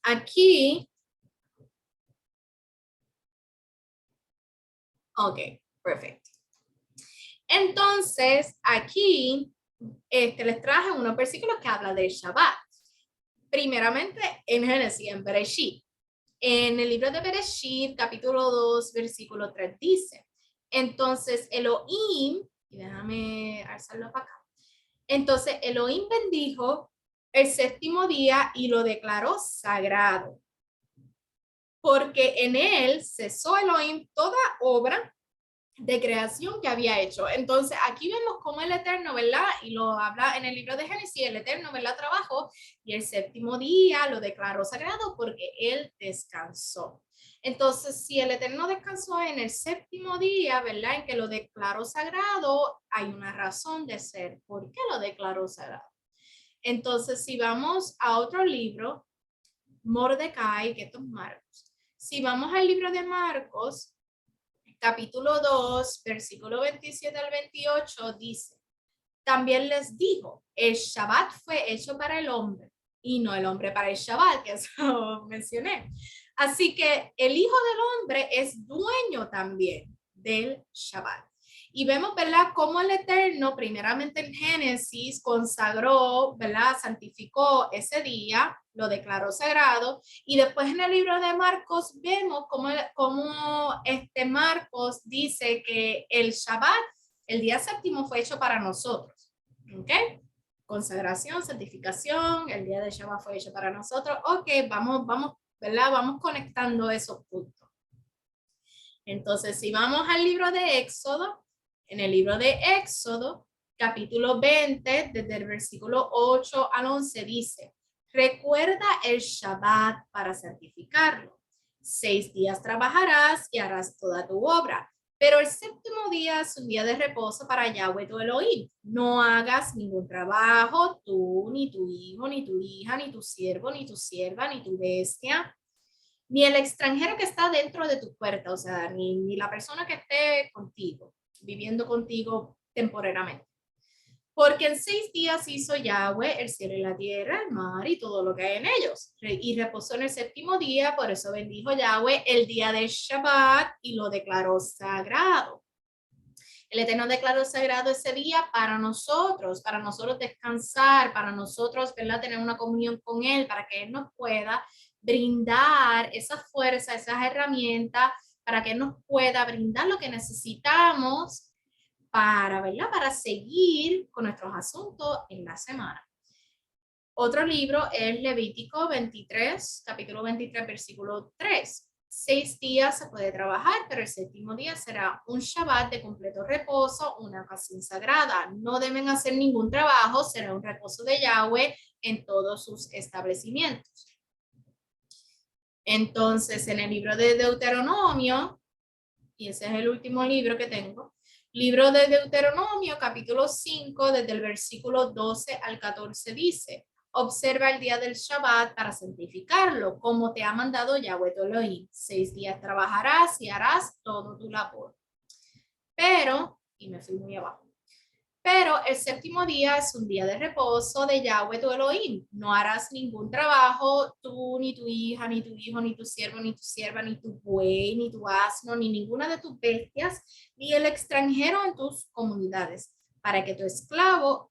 Aquí, ok, perfecto. Entonces, aquí les traje unos versículos que hablan del Shabbat. Primeramente, en Génesis, en Bereshit. En el libro de Bereshit, capítulo 2, versículo 3, dice, entonces Elohim, y déjame alzarlo para acá, entonces Elohim bendijo el séptimo día y lo declaró sagrado, porque en él cesó Elohim toda obra de creación que había hecho. Entonces aquí vemos cómo el Eterno, ¿verdad? Y lo habla en el libro de Génesis, el Eterno, ¿verdad? Trabajó y el séptimo día lo declaró sagrado porque él descansó. Entonces, si el Eterno descansó en el séptimo día, ¿verdad? En que lo declaró sagrado, hay una razón de ser. ¿Por qué lo declaró sagrado? Entonces, si vamos a otro libro, Mordecai, que esto es Marcos. Si vamos al libro de Marcos, capítulo 2, versículo 27 al 28, dice, también les dijo, el Shabbat fue hecho para el hombre y no el hombre para el Shabbat, que eso mencioné. Así que el Hijo del Hombre es dueño también del Shabbat. Y vemos, ¿verdad?, cómo el Eterno, primeramente en Génesis, consagró, ¿verdad?, santificó ese día, lo declaró sagrado, y después en el libro de Marcos vemos cómo Marcos dice que el Shabbat, el día séptimo, fue hecho para nosotros. ¿Ok? Consagración, santificación, el día de Shabbat fue hecho para nosotros. Ok, vamos, ¿verdad? Vamos conectando esos puntos. Entonces, si vamos al libro de Éxodo, en el libro de Éxodo, capítulo 20, desde el versículo 8 al 11, dice, recuerda el Shabbat para santificarlo. 6 días trabajarás y harás toda tu obra, pero el séptimo día es un día de reposo para Yahweh tu Elohim. No hagas ningún trabajo, tú, ni tu hijo, ni tu hija, ni tu siervo, ni tu sierva, ni tu bestia, ni el extranjero que está dentro de tu puerta, o sea, ni la persona que esté contigo, viviendo contigo temporariamente. Porque en 6 días hizo Yahweh el cielo y la tierra, el mar y todo lo que hay en ellos. Y reposó en el séptimo día, por eso bendijo Yahweh el día del Shabbat y lo declaró sagrado. El Eterno declaró sagrado ese día para nosotros descansar, para nosotros, ¿verdad?, tener una comunión con Él, para que Él nos pueda brindar esa fuerza, esas herramientas, para que Él nos pueda brindar lo que necesitamos para, ¿verdad?, para seguir con nuestros asuntos en la semana. Otro libro es Levítico 23, capítulo 23, versículo 3. 6 días se puede trabajar, pero el séptimo día será un Shabbat de completo reposo, una ocasión sagrada. No deben hacer ningún trabajo, será un reposo de Yahweh en todos sus establecimientos. Entonces, en el libro de Deuteronomio, y ese es el último libro que tengo, libro de Deuteronomio, capítulo 5, desde el versículo 12 al 14 dice, observa el día del Shabbat para santificarlo, como te ha mandado Yahweh tu Elohim. 6 días trabajarás y harás todo tu labor. Pero, y me fui muy abajo, pero el séptimo día es un día de reposo de Yahweh tu Elohim. No harás ningún trabajo, tú, ni tu hija, ni tu hijo, ni tu siervo, ni tu sierva, ni tu buey, ni tu asno, ni ninguna de tus bestias, ni el extranjero en tus comunidades, para que tu esclavo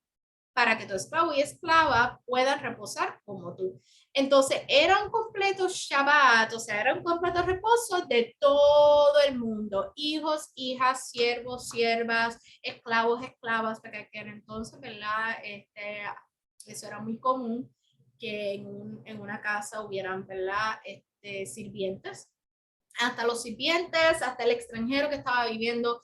para que tu esclavo y esclava puedan reposar como tú. Entonces era un completo Shabbat, o sea, era un completo reposo de todo el mundo, hijos, hijas, siervos, siervas, esclavos, esclavas, porque entonces, ¿verdad? Eso era muy común que en una casa hubieran, ¿verdad? Sirvientes, hasta los sirvientes, hasta el extranjero que estaba viviendo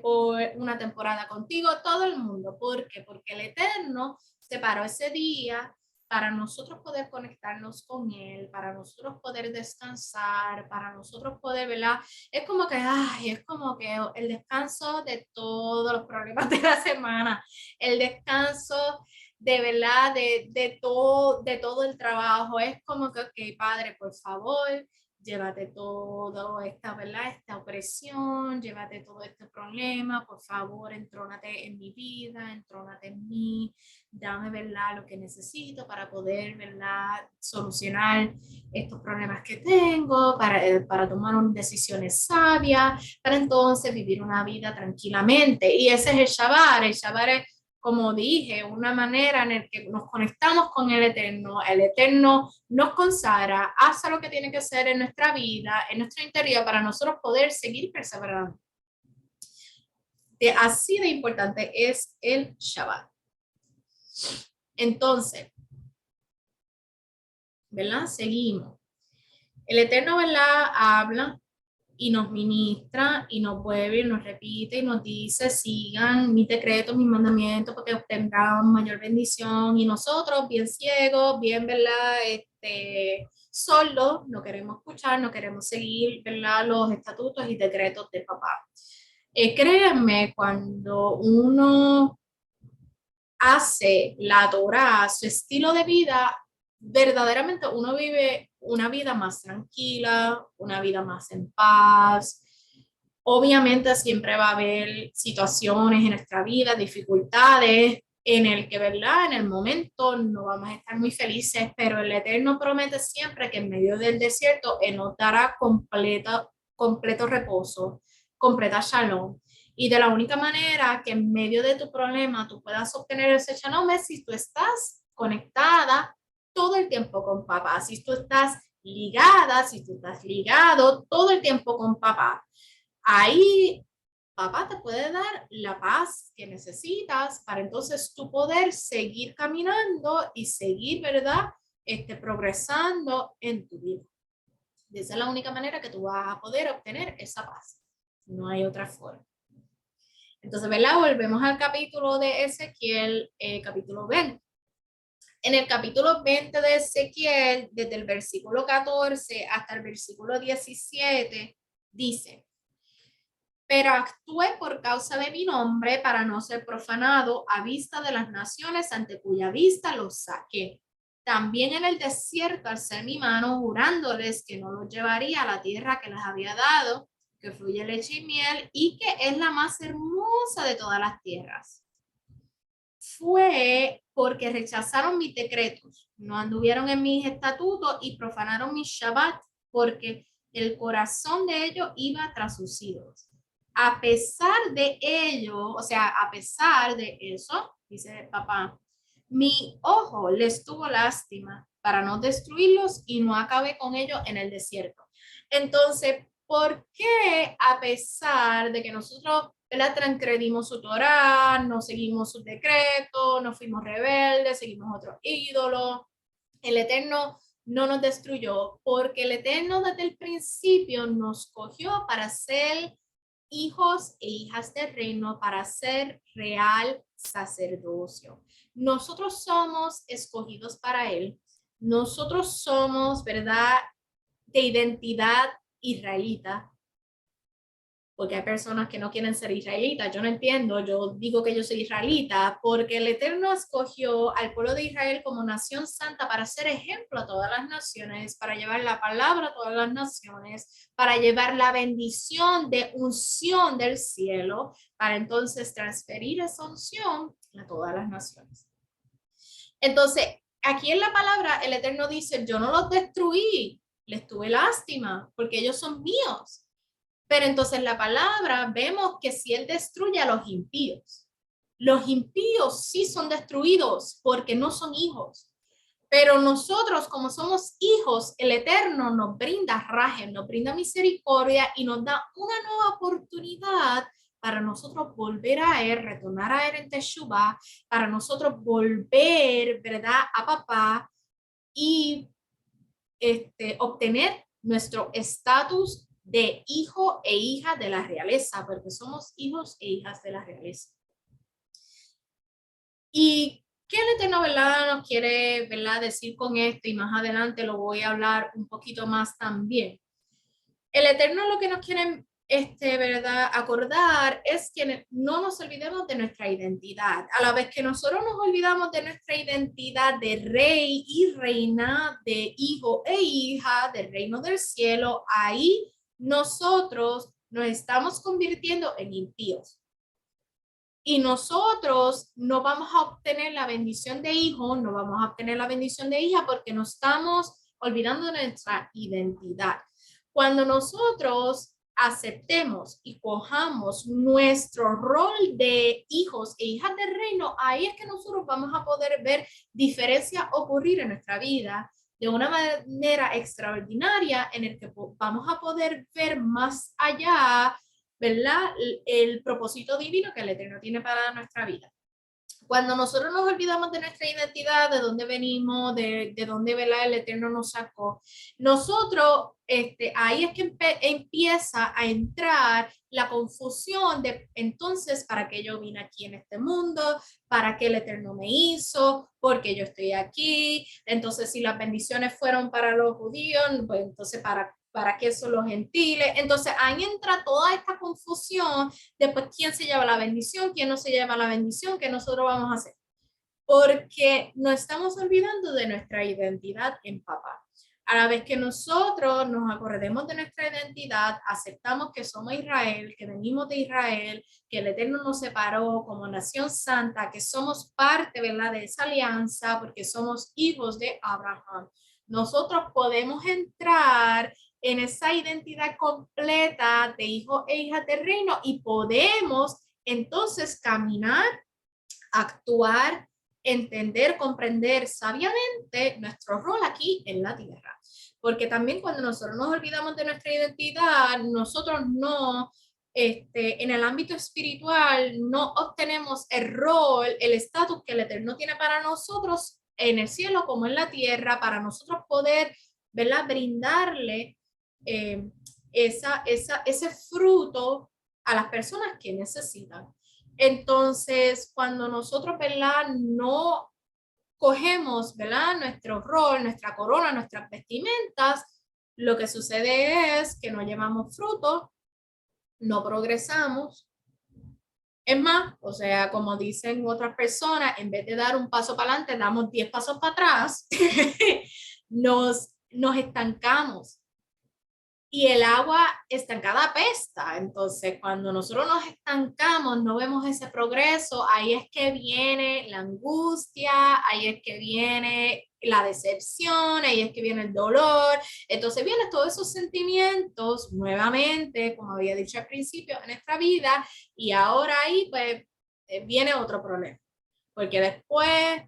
por una temporada contigo, todo el mundo. ¿Por qué? Porque el Eterno separó ese día para nosotros poder conectarnos con Él, para nosotros poder descansar, para nosotros poder, ¿verdad? Es como que, ay, es como que el descanso de todos los problemas de la semana, el descanso de verdad, de todo el trabajo. Es como que, ok, Padre, por favor, llévate todo esta, ¿verdad? Esta opresión, llévate todo este problema, por favor, entrónate en mi vida, entrónate en mí, dame, ¿verdad? Lo que necesito para poder, ¿verdad? Solucionar estos problemas que tengo, para tomar decisiones sabias, para entonces vivir una vida tranquilamente. Y ese es el Shabbat es, como dije, una manera en la que nos conectamos con el Eterno nos consagra, hace lo que tiene que hacer en nuestra vida, en nuestro interior, para nosotros poder seguir perseverando. Así de importante es el Shabbat. Entonces, ¿verdad? Seguimos. El Eterno, ¿verdad? Habla y nos ministra y nos vuelve y nos repite y nos dice, sigan mis decretos, mis mandamientos, porque obtendrán mayor bendición. Y nosotros, bien ciegos, bien, ¿verdad? Sordos, no queremos escuchar, no queremos seguir, ¿verdad? Los estatutos y decretos del papá. Créanme, cuando uno hace la Torah, su estilo de vida, verdaderamente uno vive una vida más tranquila, una vida más en paz. Obviamente siempre va a haber situaciones en nuestra vida, dificultades, en el que, ¿verdad? En el momento no vamos a estar muy felices, pero el Eterno promete siempre que en medio del desierto Él nos dará completo reposo, completa shalom. Y de la única manera que en medio de tu problema tú puedas obtener ese shalom es si tú estás conectada todo el tiempo con papá, si tú estás ligada, si tú estás ligado todo el tiempo con papá. Ahí papá te puede dar la paz que necesitas para entonces tú poder seguir caminando y seguir, ¿verdad? Progresando en tu vida. Y esa es la única manera que tú vas a poder obtener esa paz. No hay otra forma. Entonces, ¿verdad? Volvemos al capítulo de Ezequiel, capítulo 20. En el capítulo 20 de Ezequiel, desde el versículo 14 hasta el versículo 17, dice, pero actué por causa de mi nombre para no ser profanado a vista de las naciones ante cuya vista los saqué. También en el desierto alcé mi mano jurándoles que no los llevaría a la tierra que les había dado, que fluye leche y miel y que es la más hermosa de todas las tierras. Fue porque rechazaron mis decretos, no anduvieron en mis estatutos y profanaron mis Shabbat, porque el corazón de ellos iba tras sus ídolos. A pesar de ello, o sea, a pesar de eso, dice el papá, mi ojo les tuvo lástima para no destruirlos y no acabé con ellos en el desierto. Entonces, ¿por qué a pesar de que nosotros, ¿verdad?, transgredimos su Torah, no seguimos sus decretos, no fuimos rebeldes, seguimos otros ídolos, el Eterno no nos destruyó? Porque el Eterno desde el principio nos cogió para ser hijos e hijas del reino, para ser real sacerdocio. Nosotros somos escogidos para Él. Nosotros somos, ¿verdad?, de identidad israelita, porque hay personas que no quieren ser israelitas. Yo no entiendo, yo digo que yo soy israelita porque el Eterno escogió al pueblo de Israel como nación santa para ser ejemplo a todas las naciones, para llevar la palabra a todas las naciones, para llevar la bendición de unción del cielo, para entonces transferir esa unción a todas las naciones. Entonces, aquí en la palabra el Eterno dice, yo no los destruí, les tuve lástima porque ellos son míos. Pero entonces la palabra vemos que si Él destruye a los impíos, Los impíos sí son destruidos porque no son hijos. Pero nosotros, como somos hijos, el Eterno nos brinda rajem, nos brinda misericordia y nos da una nueva oportunidad para nosotros volver a Él, retornar a Él en Teshuvah, para nosotros volver, ¿verdad?, a papá y obtener nuestro estatus de hijo e hija de la realeza, porque somos hijos e hijas de la realeza. Y qué el Eterno, ¿verdad?, nos quiere, ¿verdad?, decir con esto, y más adelante lo voy a hablar un poquito más también. El Eterno lo que nos quiere, ¿verdad?, acordar es que no nos olvidemos de nuestra identidad. A la vez que nosotros nos olvidamos de nuestra identidad de rey y reina, de hijo e hija del reino del cielo, ahí nosotros nos estamos convirtiendo en impíos. Y nosotros no vamos a obtener la bendición de hijo, no vamos a obtener la bendición de hija porque nos estamos olvidando de nuestra identidad. Cuando nosotros aceptemos y cojamos nuestro rol de hijos e hijas del reino, ahí es que nosotros vamos a poder ver diferencias ocurrir en nuestra vida de una manera extraordinaria en el que vamos a poder ver más allá, ¿verdad?, el propósito divino que el Eterno tiene para nuestra vida. Cuando nosotros nos olvidamos de nuestra identidad, de dónde venimos, de dónde, ¿verdad?, el Eterno nos sacó, nosotros, ahí es que empieza a entrar la confusión de, entonces, ¿para qué yo vine aquí en este mundo? ¿Para qué el Eterno me hizo? ¿Por qué yo estoy aquí? Entonces, si las bendiciones fueron para los judíos, pues entonces, ¿para qué son los gentiles? Entonces, ahí entra toda esta confusión. Después, ¿quién se lleva la bendición? ¿Quién no se lleva la bendición? ¿Qué nosotros vamos a hacer? Porque nos estamos olvidando de nuestra identidad en papá. A la vez que nosotros nos acordemos de nuestra identidad, aceptamos que somos Israel, que venimos de Israel, que el Eterno nos separó como nación santa, que somos parte, ¿verdad?, de esa alianza, porque somos hijos de Abraham. Nosotros podemos entrar en esa identidad completa de hijo e hija del reino y podemos entonces caminar, actuar, entender, comprender sabiamente nuestro rol aquí en la tierra. Porque también cuando nosotros nos olvidamos de nuestra identidad, nosotros no, en el ámbito espiritual, no obtenemos el rol, el estatus que el Eterno tiene para nosotros en el cielo como en la tierra, para nosotros poder, ¿verdad?, brindarle ese fruto a las personas que necesitan. Entonces, cuando nosotros, ¿verdad?, no cogemos, ¿verdad?, nuestro rol, nuestra corona, nuestras vestimentas, lo que sucede es que no llevamos fruto, no progresamos. Es más, o sea, como dicen otras personas, en vez de dar un paso para adelante, damos 10 pasos para atrás, nos estancamos. Y el agua estancada apesta. Entonces, cuando nosotros nos estancamos, no vemos ese progreso, ahí es que viene la angustia, ahí es que viene la decepción, ahí es que viene el dolor. Entonces, vienen todos esos sentimientos nuevamente, como había dicho al principio, en nuestra vida, y ahora ahí, pues, viene otro problema. Porque después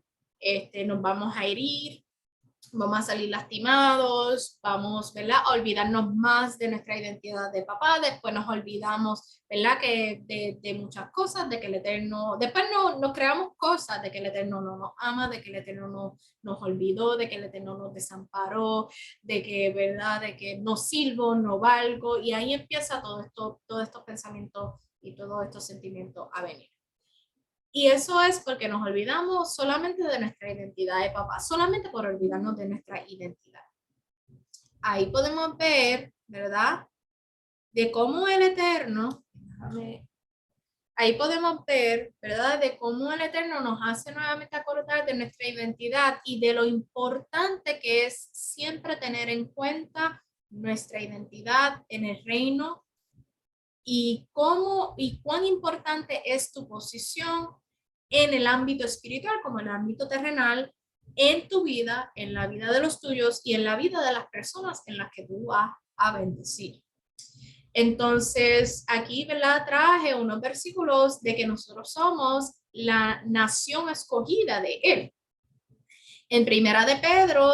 nos vamos a herir, vamos a salir lastimados, vamos, ¿verdad?, a olvidarnos más de nuestra identidad de papá, después nos olvidamos, ¿verdad?, que de muchas cosas, de que el Eterno, después nos creamos cosas, de que el Eterno no nos ama, de que el Eterno no nos olvidó, de que el Eterno nos desamparó, de que, ¿verdad?, de que no sirvo, no valgo, y ahí empieza todos estos pensamientos y todos estos sentimientos a venir. Y eso es porque nos olvidamos solamente de nuestra identidad de papá, solamente por olvidarnos de nuestra identidad. Ahí podemos ver, ¿verdad?, de cómo el Eterno, ahí podemos ver, ¿verdad?, de cómo el Eterno nos hace nuevamente acordar de nuestra identidad y de lo importante que es siempre tener en cuenta nuestra identidad en el reino y cómo y cuán importante es tu posición en el ámbito espiritual como en el ámbito terrenal, en tu vida, en la vida de los tuyos y en la vida de las personas en las que tú vas a bendecir. Entonces, aquí, ¿verdad?, traje unos versículos de que nosotros somos la nación escogida de él. En Primera de Pedro,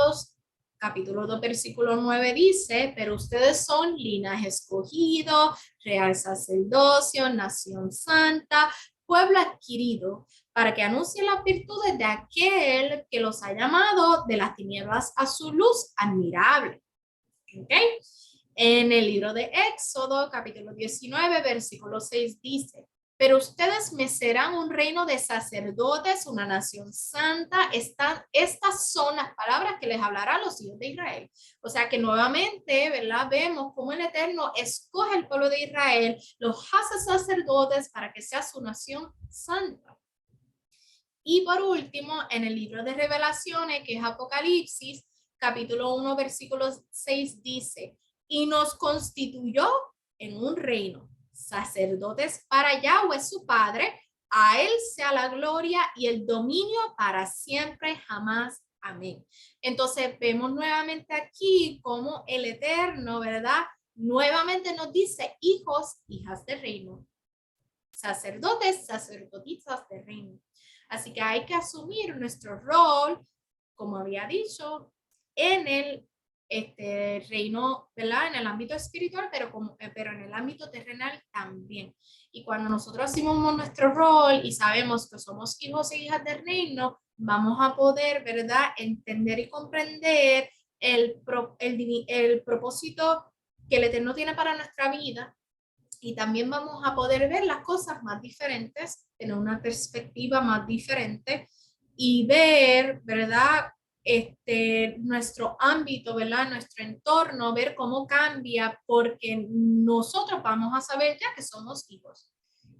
capítulo 2, versículo 9 dice, pero ustedes son linaje escogido, real sacerdocio, nación santa, pueblo adquirido, para que anuncien las virtudes de aquel que los ha llamado de las tinieblas a su luz admirable. ¿Okay? En el libro de Éxodo, capítulo 19, versículo 6 dice, pero ustedes me serán un reino de sacerdotes, una nación santa. Estas son las palabras que les hablará a los hijos de Israel. O sea que nuevamente, ¿verdad? Vemos cómo el Eterno escoge el pueblo de Israel, los hace sacerdotes para que sea su nación santa. Y por último, en el libro de Revelaciones, que es Apocalipsis, capítulo 1, versículo 6 dice, y nos constituyó en un reino, sacerdotes para Yahweh su Padre, a él sea la gloria y el dominio para siempre, jamás. Amén. Entonces vemos nuevamente aquí como el Eterno, ¿verdad? Nuevamente nos dice hijos, hijas del reino. Sacerdotes, sacerdotisas del reino. Así que hay que asumir nuestro rol, como había dicho, en el reino, ¿verdad? En el ámbito espiritual, pero en el ámbito terrenal también. Y cuando nosotros asumimos nuestro rol y sabemos que somos hijos e hijas del reino, vamos a poder, ¿verdad? Entender y comprender el propósito que el Eterno tiene para nuestra vida. Y también vamos a poder ver las cosas más diferentes, tener una perspectiva más diferente y ver, ¿verdad? Nuestro ámbito, ¿verdad? Nuestro entorno, ver cómo cambia, porque nosotros vamos a saber ya que somos hijos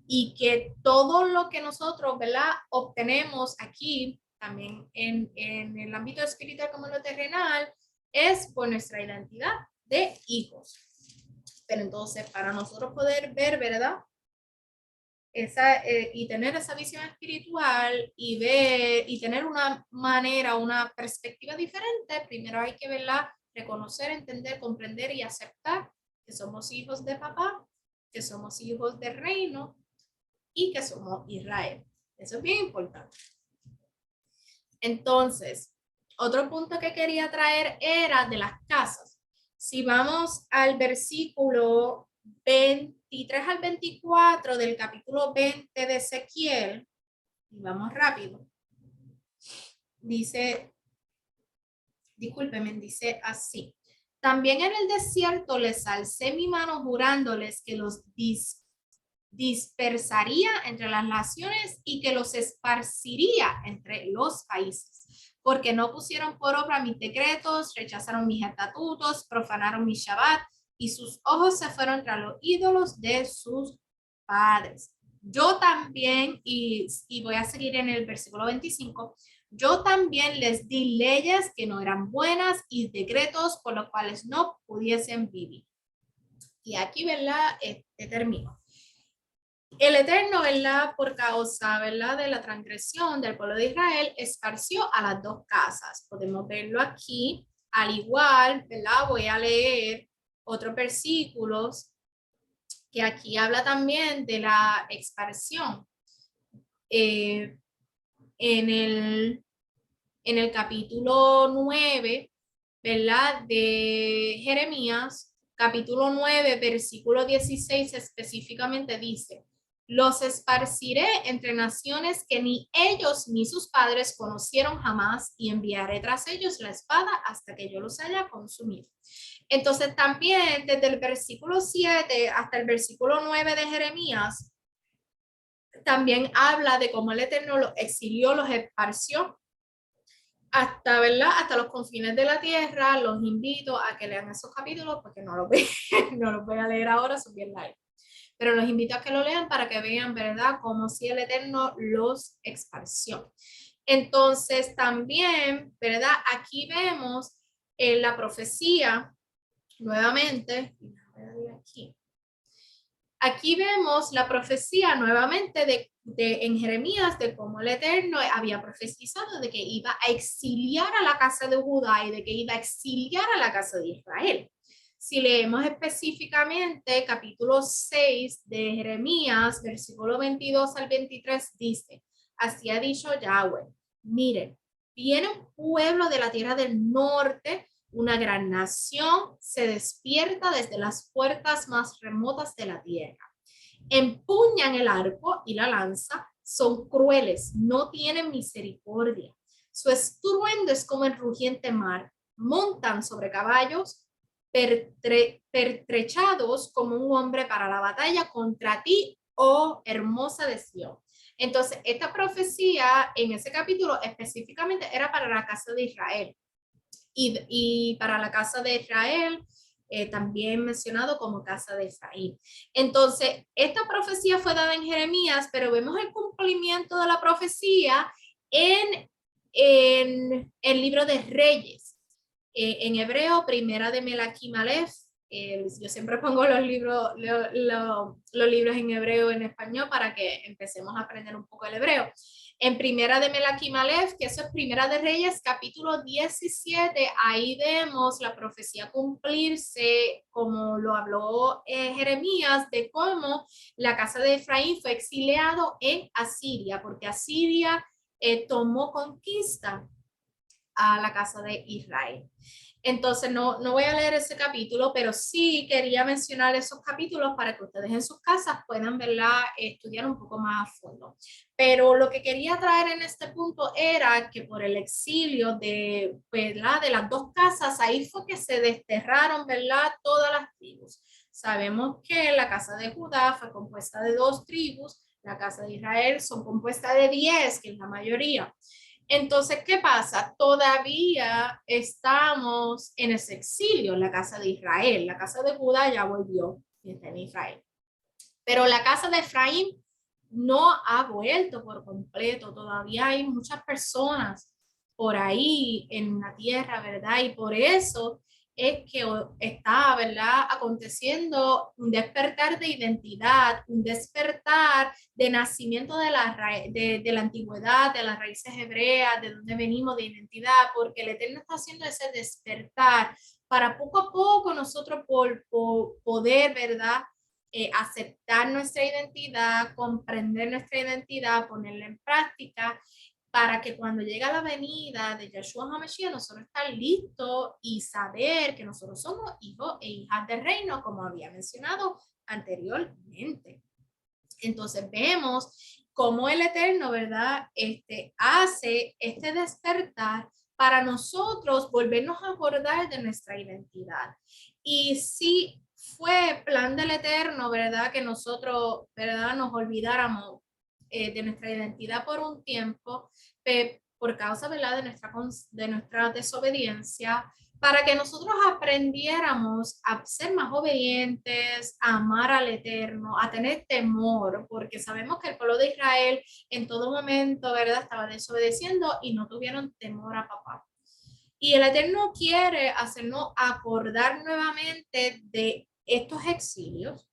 y que todo lo que nosotros, ¿verdad? Obtenemos aquí, también en el ámbito espiritual como en lo terrenal, es por nuestra identidad de hijos. Pero entonces, para nosotros poder ver, ¿verdad? Y tener esa visión espiritual y ver y tener una manera, una perspectiva diferente, primero hay que verla, reconocer, entender, comprender y aceptar que somos hijos de papá, que somos hijos del reino y que somos Israel. Eso es bien importante. Entonces, otro punto que quería traer era de las casas. Si vamos al versículo 23 al 24 del capítulo 20 de Ezequiel, y vamos rápido, dice, discúlpenme, dice así, también en el desierto les alcé mi mano jurándoles que los dispersaría entre las naciones y que los esparciría entre los países, porque no pusieron por obra mis decretos, rechazaron mis estatutos, profanaron mi Shabbat, y sus ojos se fueron tras los ídolos de sus padres. Yo también, y voy a seguir en el versículo 25, yo también les di leyes que no eran buenas y decretos por los cuales no pudiesen vivir. Y aquí, ¿verdad? Termino. El Eterno, ¿verdad? Por causa, ¿verdad? De la transgresión del pueblo de Israel, esparció a las dos casas. Podemos verlo aquí. Al igual, ¿verdad? Voy a leer otros versículos que aquí habla también de la expansión. En el capítulo 9, ¿verdad? De Jeremías, capítulo 9, versículo 16 específicamente dice, los esparciré entre naciones que ni ellos ni sus padres conocieron jamás y enviaré tras ellos la espada hasta que yo los haya consumido. Entonces también desde el versículo 7 hasta el versículo 9 de Jeremías, también habla de cómo el Eterno los exilió, los esparció hasta, ¿verdad? Hasta los confines de la tierra. Los invito a que lean esos capítulos porque no los voy a leer ahora, son bien largos. Pero los invito a que lo lean para que vean, ¿verdad? Como si el Eterno los esparció. Entonces también, ¿verdad? Aquí vemos la profecía, nuevamente, aquí vemos la profecía nuevamente en Jeremías de cómo el Eterno había profetizado de que iba a exiliar a la casa de Judá y de que iba a exiliar a la casa de Israel. Si leemos específicamente capítulo 6 de Jeremías, versículo 22 al 23, dice, así ha dicho Yahweh. Miren, viene un pueblo de la tierra del norte, una gran nación, se despierta desde las puertas más remotas de la tierra. Empuñan el arco y la lanza, son crueles, no tienen misericordia. Su estruendo es como el rugiente mar, montan sobre caballos pertrechados como un hombre para la batalla contra ti, oh hermosa de Sión. Entonces, esta profecía en ese capítulo específicamente era para la casa de Israel. Y para la casa de Israel, también mencionado como casa de Efraín. Entonces, esta profecía fue dada en Jeremías, pero vemos el cumplimiento de la profecía en el libro de Reyes. En hebreo, primera de Melachim Aleph. Yo siempre pongo los libros en hebreo en español para que empecemos a aprender un poco el hebreo. En primera de Melachim Aleph, que eso es Primera de Reyes, capítulo 17, ahí vemos la profecía cumplirse, como lo habló Jeremías, de cómo la casa de Efraín fue exiliado en Asiria, porque Asiria tomó conquista a la casa de Israel. Entonces, no voy a leer ese capítulo, pero sí quería mencionar esos capítulos para que ustedes en sus casas puedan verla, estudiar un poco más a fondo. Pero lo que quería traer en este punto era que por el exilio ¿verdad? De las dos casas, ahí fue que se desterraron, ¿verdad? Todas las tribus. Sabemos que la casa de Judá fue compuesta de 2 tribus, la casa de Israel son compuestas de 10, que es la mayoría. Entonces, ¿qué pasa? Todavía estamos en ese exilio, en la casa de Israel. La casa de Judá ya volvió y está en Israel. Pero la casa de Efraín no ha vuelto por completo. Todavía hay muchas personas por ahí en la tierra, ¿verdad? Y por eso es que está, ¿verdad? Aconteciendo un despertar de identidad, un despertar de nacimiento de la antigüedad, de las raíces hebreas, de donde venimos, de identidad, porque el Eterno está haciendo ese despertar para poco a poco nosotros por poder, ¿verdad? Aceptar nuestra identidad, comprender nuestra identidad, ponerla en práctica para que cuando llegue la venida de Yeshua HaMashiach nosotros estar listos y saber que nosotros somos hijos e hijas del reino, como había mencionado anteriormente. Entonces vemos cómo el Eterno, ¿verdad? Hace este despertar para nosotros volvernos a acordar de nuestra identidad. Y si fue plan del Eterno, ¿verdad? Que nosotros, ¿verdad? Nos olvidáramos de nuestra identidad por un tiempo, por causa, ¿verdad? De nuestra desobediencia, para que nosotros aprendiéramos a ser más obedientes, a amar al Eterno, a tener temor, porque sabemos que el pueblo de Israel en todo momento, ¿verdad? Estaba desobedeciendo y no tuvieron temor a papá. Y el Eterno quiere hacernos acordar nuevamente de estos exilios,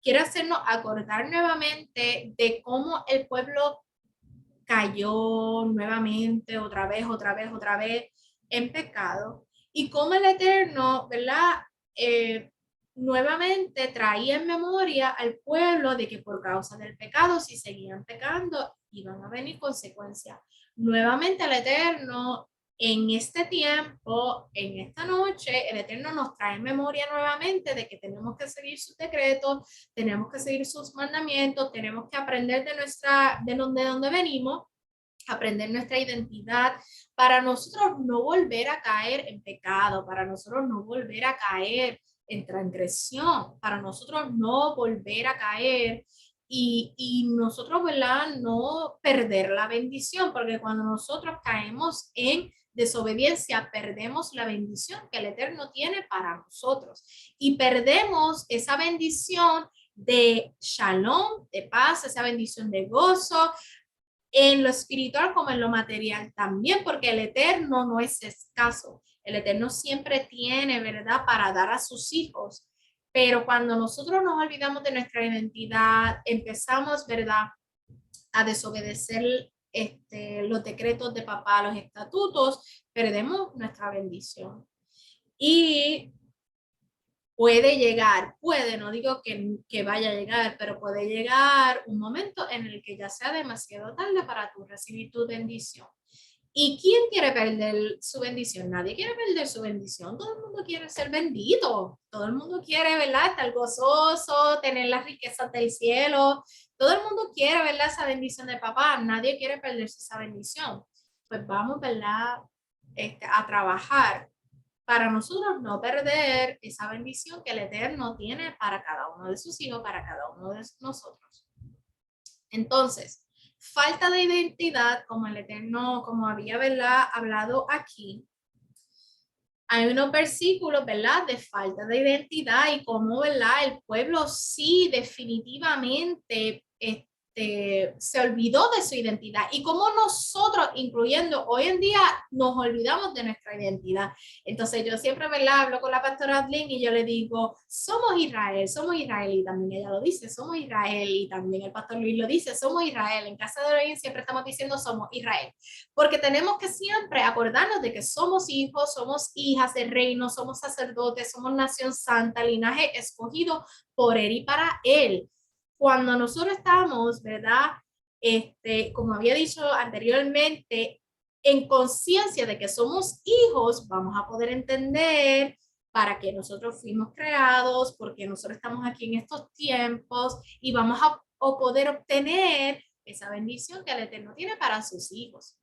quiere hacernos acordar nuevamente de cómo el pueblo cayó nuevamente, otra vez en pecado, y cómo el Eterno, ¿verdad? Nuevamente traía en memoria al pueblo de que por causa del pecado, si seguían pecando, iban a venir consecuencias. Nuevamente el Eterno, en este tiempo, en esta noche, el Eterno nos trae en memoria nuevamente de que tenemos que seguir sus decretos, tenemos que seguir sus mandamientos, tenemos que aprender de donde venimos, aprender nuestra identidad, para nosotros no volver a caer en pecado, para nosotros no volver a caer en transgresión, para nosotros no volver a caer y nosotros, ¿verdad? No perder la bendición, porque cuando nosotros caemos en desobediencia, perdemos la bendición que el Eterno tiene para nosotros y perdemos esa bendición de shalom, de paz, esa bendición de gozo, en lo espiritual como en lo material también, porque el Eterno no es escaso. El Eterno siempre tiene, ¿verdad?, para dar a sus hijos. Pero cuando nosotros nos olvidamos de nuestra identidad, empezamos, ¿verdad?, a desobedecer los decretos de papá, los estatutos, perdemos nuestra bendición. Y puede llegar, no digo que vaya a llegar, pero puede llegar un momento en el que ya sea demasiado tarde para tú recibir tu bendición. ¿Y quién quiere perder su bendición? Nadie quiere perder su bendición. Todo el mundo quiere ser bendito. Todo el mundo quiere, ¿verdad? Estar gozoso, tener las riquezas del cielo. Todo el mundo quiere, ¿verdad? Esa bendición de papá. Nadie quiere perderse esa bendición. Pues vamos, ¿verdad? A trabajar para nosotros no perder esa bendición que el Eterno tiene para cada uno de sus hijos, para cada uno de nosotros. Entonces, falta de identidad, como el Eterno, como había, ¿verdad?, hablado aquí. Hay unos versículos, ¿verdad?, de falta de identidad y cómo, ¿verdad?, el pueblo sí definitivamente se olvidó de su identidad y cómo nosotros, incluyendo hoy en día, nos olvidamos de nuestra identidad. Entonces yo siempre, ¿verdad?, hablo con la pastora Adlin y yo le digo, somos Israel y también ella lo dice, somos Israel, y también el pastor Luis lo dice, somos Israel. En Casa de Elohim siempre estamos diciendo somos Israel, porque tenemos que siempre acordarnos de que somos hijos, somos hijas del reino, somos sacerdotes, somos nación santa, linaje escogido por él y para él. Cuando nosotros estamos, ¿verdad? Como había dicho anteriormente, en conciencia de que somos hijos, vamos a poder entender para qué nosotros fuimos creados, porque nosotros estamos aquí en estos tiempos y vamos a poder obtener esa bendición que el Eterno tiene para sus hijos.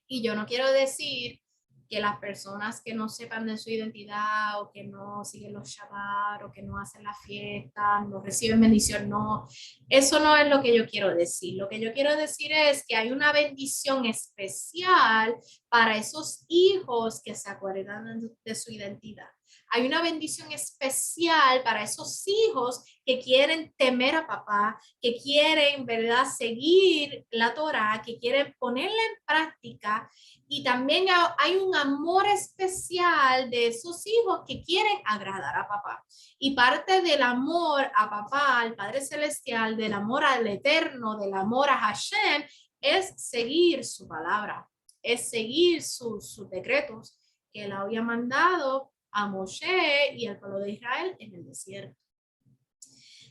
Y yo no quiero decir que las personas que no sepan de su identidad o que no siguen los Shabbat o que no hacen la fiesta, no reciben bendición, no. Eso no es lo que yo quiero decir. Lo que yo quiero decir es que hay una bendición especial para esos hijos que se acuerdan de su identidad. Hay una bendición especial para esos hijos que quieren temer a papá, que quieren, ¿verdad?, seguir la Torah, que quieren ponerla en práctica. Y también hay un amor especial de esos hijos que quieren agradar a papá. Y parte del amor a papá, al Padre Celestial, del amor al Eterno, del amor a Hashem, es seguir su palabra, es seguir sus decretos que él había mandado a Moshe y al pueblo de Israel en el desierto.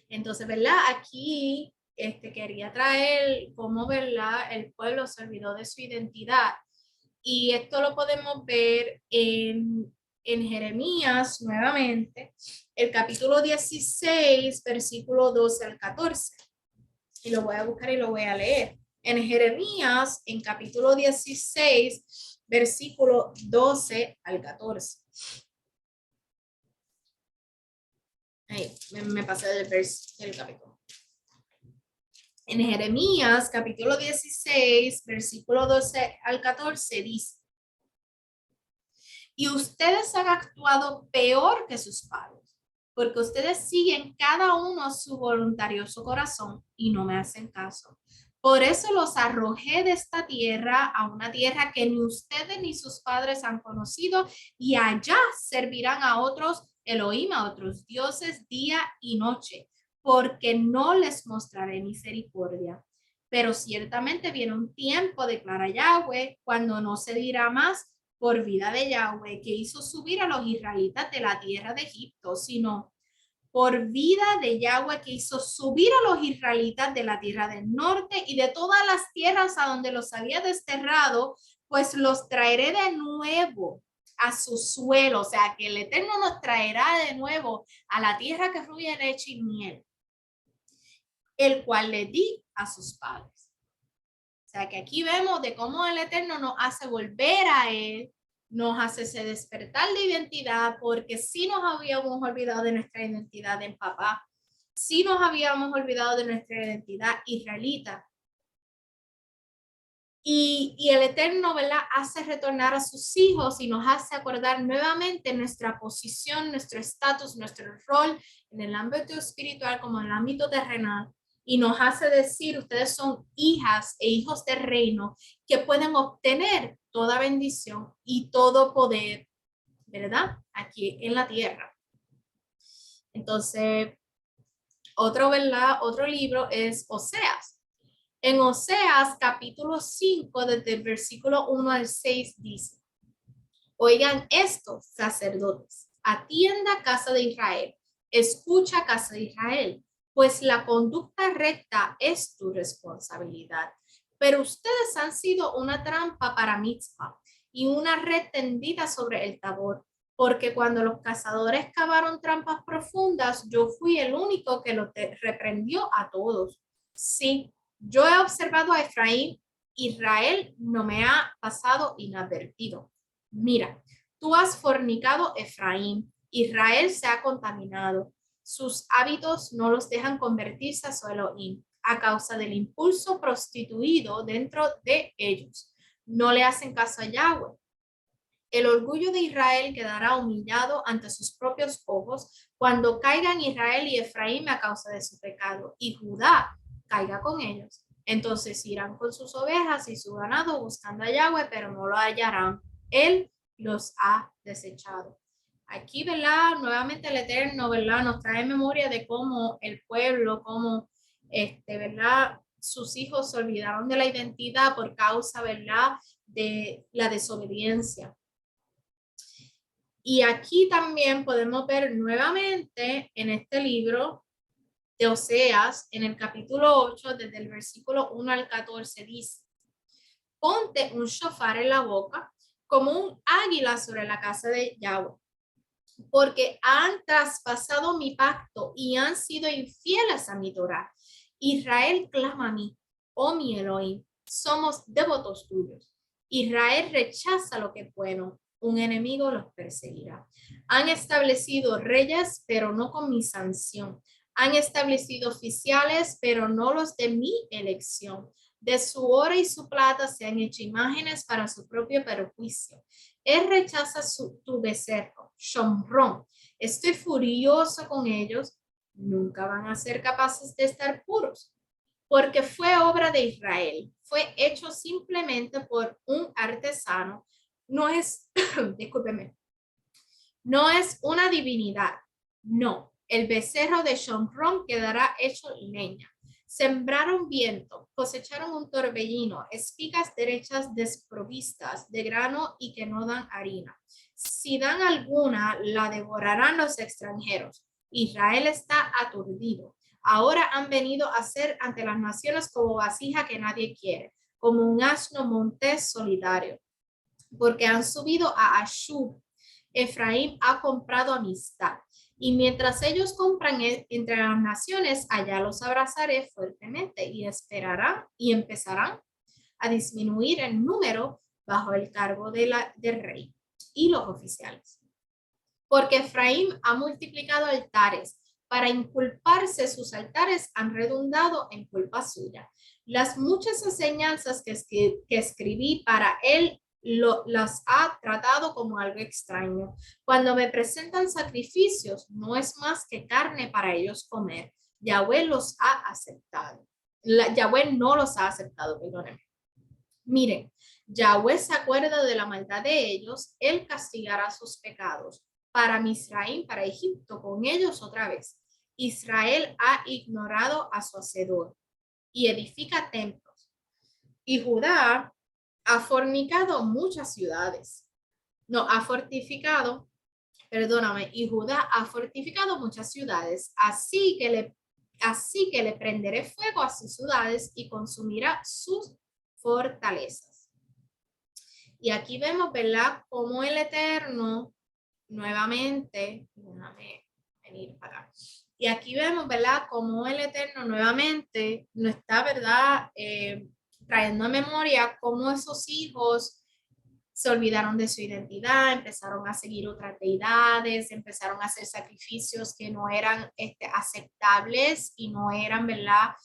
Entonces, ¿verdad? Aquí quería traer cómo, ¿verdad?, el pueblo se olvidó de su identidad. Y esto lo podemos ver en Jeremías nuevamente, el capítulo 16, versículo 12 al 14. Y lo voy a buscar y lo voy a leer. En Jeremías, en capítulo 16, versículo 12 al 14. Ahí, me pasé del capítulo. En Jeremías, capítulo 16, versículo 12 al 14, dice: y ustedes han actuado peor que sus padres, porque ustedes siguen cada uno su voluntarioso corazón y no me hacen caso. Por eso los arrojé de esta tierra a una tierra que ni ustedes ni sus padres han conocido, y allá servirán a otros Elohim, a otros dioses día y noche, porque no les mostraré misericordia. Pero ciertamente viene un tiempo, declara Yahweh, cuando no se dirá más por vida de Yahweh, que hizo subir a los israelitas de la tierra de Egipto, sino por vida de Yahweh, que hizo subir a los israelitas de la tierra del norte y de todas las tierras a donde los había desterrado, pues los traeré de nuevo a su suelo. O sea, que el Eterno nos traerá de nuevo a la tierra que fluye leche y miel, el cual le di a sus padres. O sea, que aquí vemos de cómo el Eterno nos hace volver a Él, nos hace ese despertar de identidad, porque sí nos habíamos olvidado de nuestra identidad en papá, sí nos habíamos olvidado de nuestra identidad israelita. Y el Eterno, ¿verdad?, hace retornar a sus hijos y nos hace acordar nuevamente nuestra posición, nuestro estatus, nuestro rol en el ámbito espiritual como en el ámbito terrenal. Y nos hace decir, ustedes son hijas e hijos del reino que pueden obtener toda bendición y todo poder, ¿verdad?, aquí en la tierra. Entonces, ¿verdad?, otro libro es Oseas. En Oseas capítulo 5, desde el versículo 1 al 6 dice: oigan esto, sacerdotes, Atienda, casa de Israel. Escucha, casa de Israel, pues la conducta recta es tu responsabilidad. Pero ustedes han sido una trampa para Mizpa y una red tendida sobre el Tabor, porque cuando los cazadores cavaron trampas profundas, yo fui el único que los reprendió a todos. Sí, yo he observado a Efraín. Israel no me ha pasado inadvertido. Mira, tú has fornicado, Efraín. Israel se ha contaminado. Sus hábitos no los dejan convertirse a su Elohim a causa del impulso prostituido dentro de ellos. No le hacen caso a Yahweh. El orgullo de Israel quedará humillado ante sus propios ojos cuando caigan Israel y Efraín a causa de su pecado, y Judá caiga con ellos. Entonces irán con sus ovejas y su ganado buscando a Yahweh, pero no lo hallarán. Él los ha desechado. Aquí, ¿verdad? Nuevamente el Eterno, ¿verdad? Nos trae memoria de cómo el pueblo, cómo, ¿verdad? Sus hijos se olvidaron de la identidad por causa, ¿verdad? De la desobediencia. Y aquí también podemos ver nuevamente en este libro de Oseas, en el capítulo 8, desde el versículo 1 al 14, dice: ponte un shofar en la boca como un águila sobre la casa de Yahweh, porque han traspasado mi pacto y han sido infieles a mi Torah. Israel clama a mí, oh mi Elohim, somos devotos tuyos. Israel rechaza lo que es bueno, un enemigo los perseguirá. Han establecido reyes, pero no con mi sanción. Han establecido oficiales, pero no los de mi elección. De su oro y su plata se han hecho imágenes para su propio perjuicio. Él rechaza tu becerro, Shomron. Estoy furioso con ellos. Nunca van a ser capaces de estar puros, porque fue obra de Israel. Fue hecho simplemente por un artesano. No es, discúlpeme, no es una divinidad. No, el becerro de Shomron quedará hecho leña. Sembraron viento, cosecharon un torbellino, espigas derechas desprovistas de grano y que no dan harina. Si dan alguna, la devorarán los extranjeros. Israel está aturdido. Ahora han venido a ser ante las naciones como vasija que nadie quiere, como un asno montés solitario, porque han subido a Ashur. Efraín ha comprado amistad. Y mientras ellos compran entre las naciones, allá los abrazaré fuertemente y esperarán y empezarán a disminuir el número bajo el cargo del rey y los oficiales. Porque Efraín ha multiplicado altares. Para inculparse, sus altares han redundado en culpa suya. Las muchas enseñanzas que escribí para él las ha tratado como algo extraño. Cuando me presentan sacrificios, no es más que carne para ellos comer. Yahweh los ha aceptado. Yahweh no los ha aceptado, perdónenme. Miren, Yahweh se acuerda de la maldad de ellos, él castigará sus pecados. Para Misraim, para Egipto, con ellos otra vez. Israel ha ignorado a su hacedor y edifica templos. Y Judá ha fornicado muchas ciudades. No, ha fortificado, perdóname, y Judá ha fortificado muchas ciudades. Así que le prenderé fuego a sus ciudades y consumirá sus fortalezas. Y aquí vemos, ¿verdad? Cómo el Eterno nuevamente, déjame venir para acá. Y aquí vemos, ¿verdad? Cómo el Eterno nuevamente nos está, ¿verdad? Trayendo a memoria cómo esos hijos se olvidaron de su identidad, empezaron a seguir otras deidades, empezaron a hacer sacrificios que no eran aceptables y no eran, ¿verdad?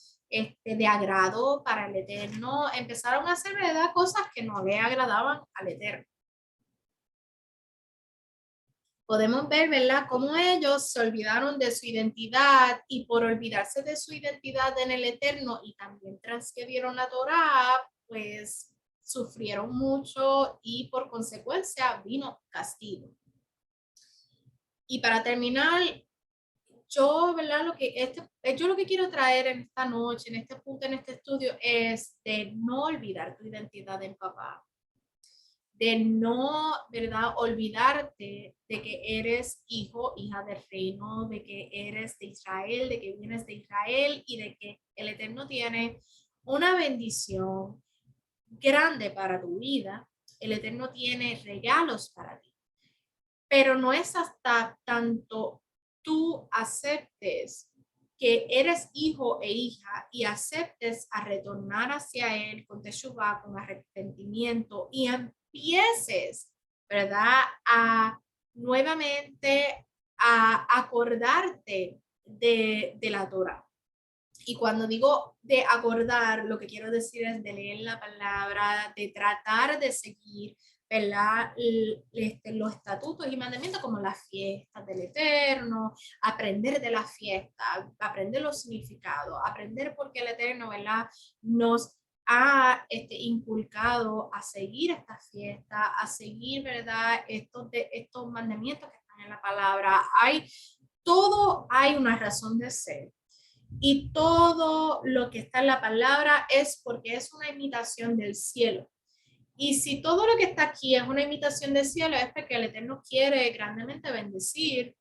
De agrado para el Eterno. Empezaron a hacer, ¿verdad? Cosas que no le agradaban al Eterno. Podemos ver, ¿verdad?, cómo ellos se olvidaron de su identidad y por olvidarse de su identidad en el Eterno y también transgredieron la Torá, pues sufrieron mucho y por consecuencia vino castigo. Y para terminar, yo, ¿verdad? Yo lo que quiero traer en esta noche, en este punto, en este estudio, es de no olvidar tu identidad en papá. de no, ¿verdad?, olvidarte de que eres hijo, hija del reino, de que eres de Israel, de que vienes de Israel y de que el Eterno tiene una bendición grande para tu vida. El Eterno tiene regalos para ti, pero no es hasta tanto tú aceptes que eres hijo e hija y aceptes a retornar hacia Él con teshuvá, con arrepentimiento y empieces, ¿verdad?, a nuevamente a acordarte de la Torah. Y cuando digo de acordar, lo que quiero decir es de leer la palabra, de tratar de seguir, ¿verdad?, los estatutos y mandamientos como las fiestas del Eterno, aprender de las fiestas, aprender los significados, aprender por qué el Eterno, ¿verdad?, nos ha inculcado a seguir estas fiestas, a seguir, ¿verdad?, estos mandamientos que están en la palabra. Hay una razón de ser. Y todo lo que está en la palabra es porque es una imitación del cielo. Y si todo lo que está aquí es una imitación del cielo, es porque el Eterno quiere grandemente bendecir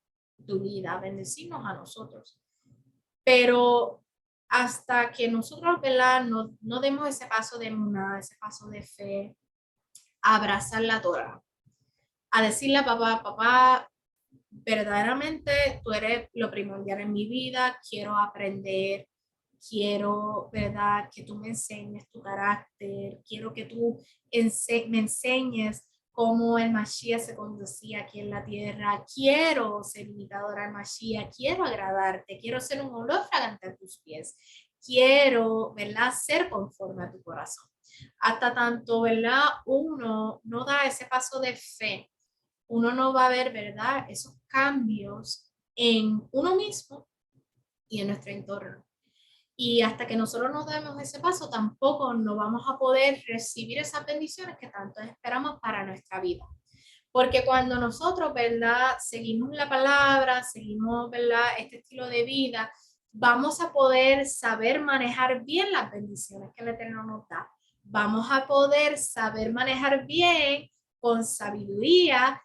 tu vida, bendecirnos a nosotros. Pero hasta que nosotros, ¿verdad?, no demos ese paso de emuná, ese paso de fe, a abrazar la Torah, a decirle a papá, papá, verdaderamente tú eres lo primordial en mi vida, quiero aprender, quiero, ¿verdad?, que tú me enseñes tu carácter, quiero que tú me enseñes cómo el Mashiach se conducía aquí en la tierra, quiero ser imitadora al Mashiach, quiero agradarte, quiero ser un olor fragante a tus pies, quiero, ¿verdad?, ser conforme a tu corazón. Hasta tanto, ¿verdad?, uno no da ese paso de fe, uno no va a ver, ¿verdad?, esos cambios en uno mismo y en nuestro entorno. Y hasta que nosotros no demos ese paso, tampoco no vamos a poder recibir esas bendiciones que tanto esperamos para nuestra vida. Porque cuando nosotros, ¿verdad?, seguimos la palabra, seguimos, ¿verdad?, este estilo de vida, vamos a poder saber manejar bien las bendiciones que el Eterno nos da. Vamos a poder saber manejar bien, con sabiduría,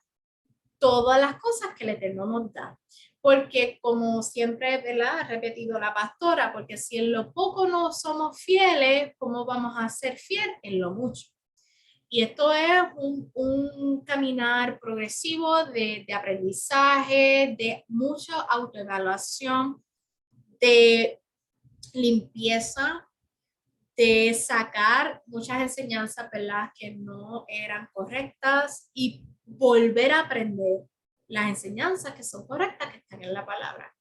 todas las cosas que el Eterno nos da. Porque como siempre, ¿verdad?, ha repetido la pastora, porque si en lo poco no somos fieles, ¿cómo vamos a ser fieles en lo mucho? Y esto es un caminar progresivo de aprendizaje, de mucha autoevaluación, de limpieza, de sacar muchas enseñanzas, ¿verdad?, que no eran correctas y volver a aprender las enseñanzas que son correctas, que están en la palabra.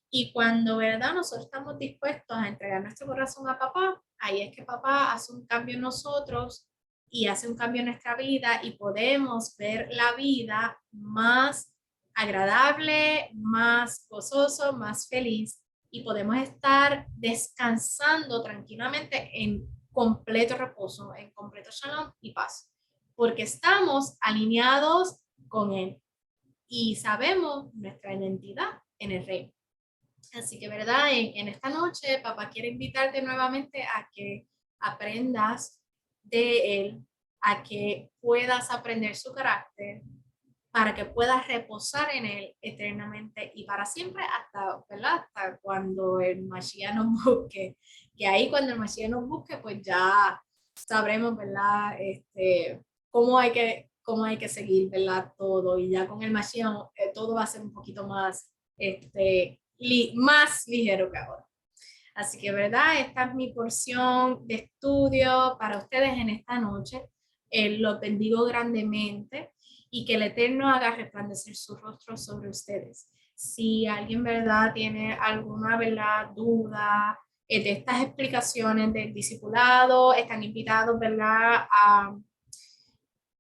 Y cuando, ¿verdad?, nosotros estamos dispuestos a entregar nuestro corazón a papá, ahí es que papá hace un cambio en nosotros y hace un cambio en nuestra vida y podemos ver la vida más agradable, más gozoso, más feliz y podemos estar descansando tranquilamente en completo reposo, en completo shalom y paz, porque estamos alineados con Él y sabemos nuestra identidad en el reino. Así que, ¿verdad? En esta noche, papá quiere invitarte nuevamente a que aprendas de Él, a que puedas aprender su carácter, para que puedas reposar en Él eternamente y para siempre hasta, ¿verdad?, hasta cuando el Mashiach nos busque. Que ahí cuando el Mashiach nos busque, pues ya sabremos, ¿verdad?, cómo hay que seguir, ¿verdad?, todo. Y ya con el Mashiach todo va a ser un poquito más, más ligero que ahora. Así que, ¿verdad? Esta es mi porción de estudio para ustedes en esta noche. Los bendigo grandemente y que el Eterno haga resplandecer su rostro sobre ustedes. Si alguien, ¿verdad?, tiene alguna, ¿verdad?, duda de estas explicaciones del discipulado, están invitados, ¿verdad?, a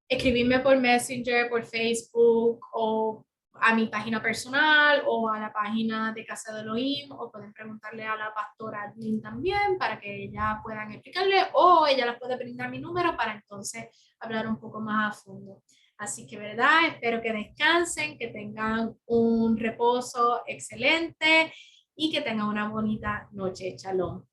escribirme por Messenger, por Facebook o a mi página personal o a la página de Casa de Elohim, o pueden preguntarle a la pastora Lynn también para que ella puedan explicarle, o ella les puede brindar mi número para entonces hablar un poco más a fondo. Así que, ¿verdad? Espero que descansen, que tengan un reposo excelente y que tengan una bonita noche. Shalom.